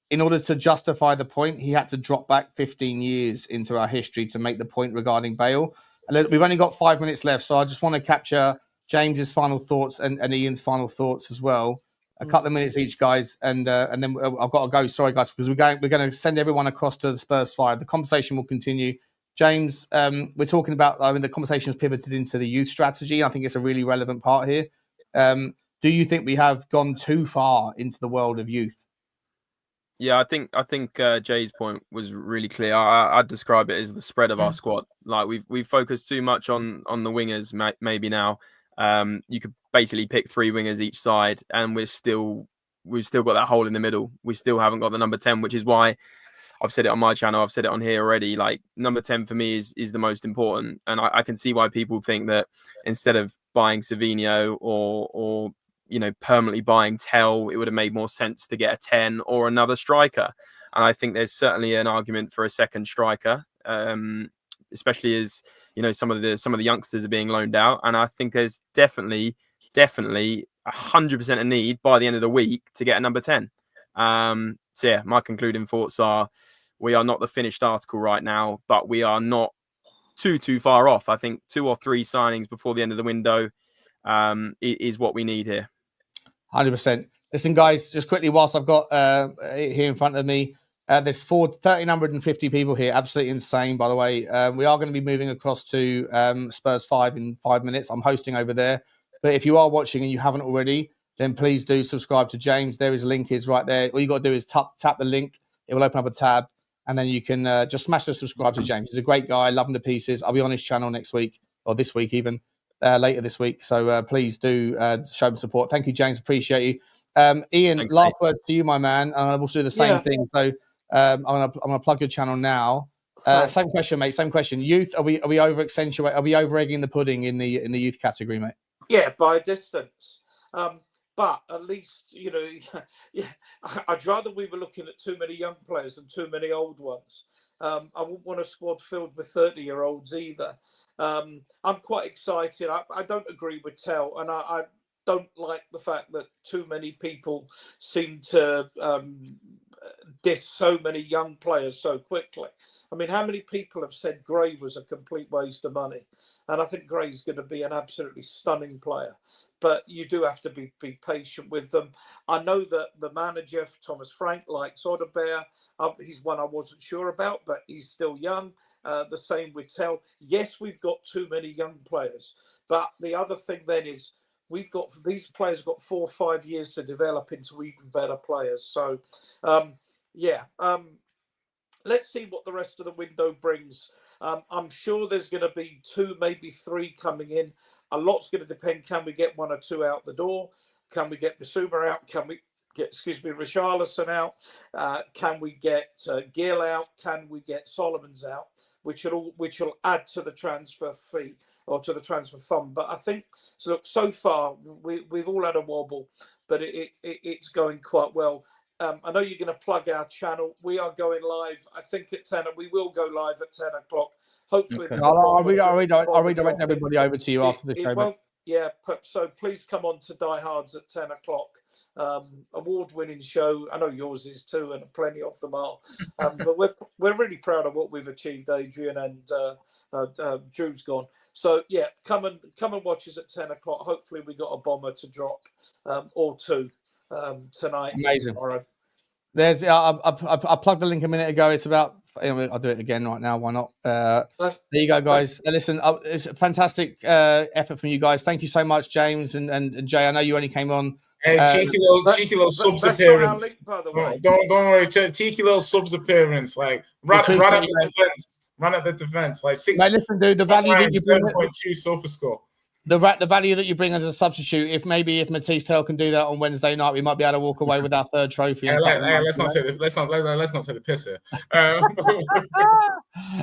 in order to justify the point, he had to drop back 15 years into our history to make the point regarding Bale. And we've only got 5 minutes left, so I just want to capture James's final thoughts and Ian's final thoughts as well. A couple of minutes each, guys, and then I've got to go. Sorry, guys, because we're going to send everyone across to the Spurs 5. The conversation will continue. James, we're talking about. I mean, the conversation has pivoted into the youth strategy. I think it's a really relevant part here. Do you think we have gone too far into the world of youth?
Yeah, I think Jay's point was really clear. I'd describe it as the spread of our squad. Like we've focused too much on the wingers. Maybe now you could basically pick 3 wingers each side, and we've still got that hole in the middle. We still haven't got the number 10, which is why I've said it on my channel. I've said it on here already. Like number 10 for me is the most important, and I can see why people think that instead of buying Savinho or permanently buying Tel, it would have made more sense to get a 10 or another striker. And I think there's certainly an argument for a second striker, especially as some of the youngsters are being loaned out. And I think there's definitely 100% a need by the end of the week to get a number 10. So yeah, my concluding thoughts are we are not the finished article right now, but we are not too far off. I think 2 or 3 signings before the end of the window is what we need here.
100%. Listen, guys, just quickly, whilst I've got here in front of me, there's 1,350 people here. Absolutely insane, by the way. We are going to be moving across to Spurs 5 in 5 minutes. I'm hosting over there. But if you are watching and you haven't already, then please do subscribe to James. There his link is right there. All you got to do is tap the link. It will open up a tab. And then you can just smash the subscribe to James. He's a great guy. Love him to pieces. I'll be on his channel next week, or this week even. Later this week. So please do show him support. Thank you, James. Appreciate you. Ian, thanks, last words to you, my man. And I will do the same thing. So I'm gonna plug your channel now. Same question, mate. Same question. Youth, are we over egging the pudding in the youth category, mate?
Yeah, by a distance. But at least, I'd rather we were looking at too many young players than too many old ones. I wouldn't want a squad filled with 30-year-olds either. I'm quite excited. I don't agree with Tel, and I don't like the fact that too many people seem to diss so many young players so quickly. I mean, how many people have said Gray was a complete waste of money? And I think Gray's going to be an absolutely stunning player. But you do have to be patient with them. I know that the manager, Thomas Frank, likes Odebear. He's one I wasn't sure about, but he's still young. The same with Tel. Yes, we've got too many young players. But the other thing then is these players got 4 or 5 years to develop into even better players. So, let's see what the rest of the window brings. I'm sure there's going to be 2, maybe 3 coming in. A lot's going to depend. Can we get 1 or 2 out the door? Can we get Bissouma out? Can we get, Richalison out? Can we get Gill out? Can we get Solomons out? Which will add to the transfer fee or to the transfer fund. But I think so far we've all had a wobble, but it's going quite well. I know you're going to plug our channel. We are going live, I think, at 10. We will go live at 10 o'clock. Hopefully. Okay.
I'll redirect everybody over to you after the show.
So please come on to Die Hards at 10 o'clock. Award-winning show. I know yours is too, and plenty of them are. But we're really proud of what we've achieved, Adrian, and Drew's gone. So yeah, come and watch us at 10 o'clock. Hopefully we got a bomber to drop or 2 tonight.
Amazing. There's I plugged the link a minute ago. It's about. I'll do it again right now. Why not? There you go, guys. Listen, it's a fantastic effort from you guys. Thank you so much, James and Jay. I know you only came on.
Hey, cheeky little subs appearance. Link, by the way. Don't worry, cheeky little subs appearance. Like run at the defense. Run at the defense. Like 6.
Mate, listen, dude. The value that you bring.
7.2 sofa score.
The value that you bring as a substitute. If Mathys Tel can do that on Wednesday night, we might be able to walk away with our 3rd trophy.
Let's not take the piss here.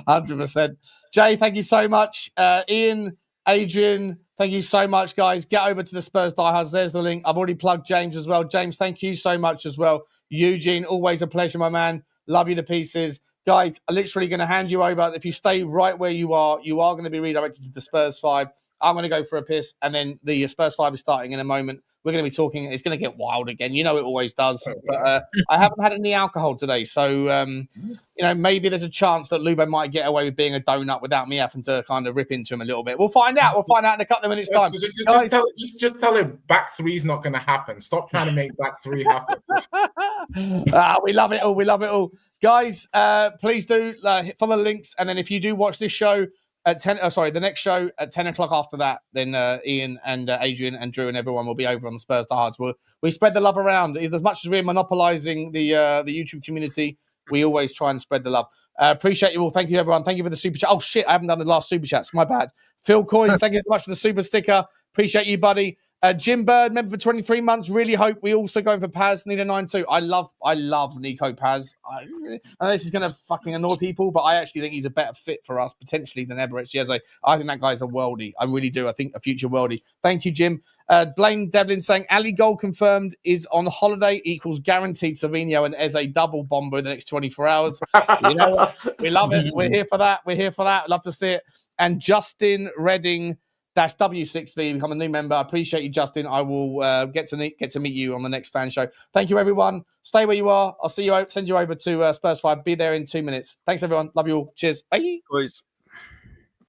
100%. Jay, thank you so much. Ian, Adrian, thank you so much, guys. Get over to the Spurs Diehards. There's the link. I've already plugged James as well. James, thank you so much as well. Eugene, always a pleasure, my man. Love you to pieces. Guys, I'm literally going to hand you over. If you stay right where you are going to be redirected to the Spurs 5. I'm going to go for a piss, and then the Spurs 5 is starting in a moment. We're going to be talking. It's going to get wild again. You know it always does. But I haven't had any alcohol today, so maybe there's a chance that Lubo might get away with being a donut without me having to kind of rip into him a little bit. We'll find out. We'll find out in a couple of minutes' time.
Just tell him back 3's not going to happen. Stop trying to make back 3 happen.
We love it all. We love it all. Guys, please do follow the links. And then if you do watch this show at the next show at 10 o'clock after that, then Ian and Adrian and Drew and everyone will be over on the Spurs to Hearts. We spread the love around. As much as we're monopolizing the YouTube community, we always try and spread the love. Appreciate you all. Thank you, everyone. Thank you for the super chat. Oh, shit, I haven't done the last super chats. My bad. Phil Coyes, thank you so much for the super sticker. Appreciate you, buddy. Jim Bird, member for 23 months. Really hope we also going for Paz. Need a 9-2. I love Nico Paz. I know this is going to fucking annoy people, but I actually think he's a better fit for us potentially than Everett Chiesa. I think that guy's a worldie. I really do. I think a future worldie. Thank you, Jim. Blaine Devlin saying Ali goal confirmed is on holiday equals guaranteed Savinho and Eze double Bomba in the next 24 hours. You know what? We love it. We're here for that. Love to see it. And Justin Redding -W6V become a new member. I appreciate you, Justin. I will get to meet you on the next fan show. Thank you, everyone. Stay where you are. I'll see you. Send you over to Spurs 5. Be there in 2 minutes. Thanks, everyone. Love you all. Cheers. Bye.
Please.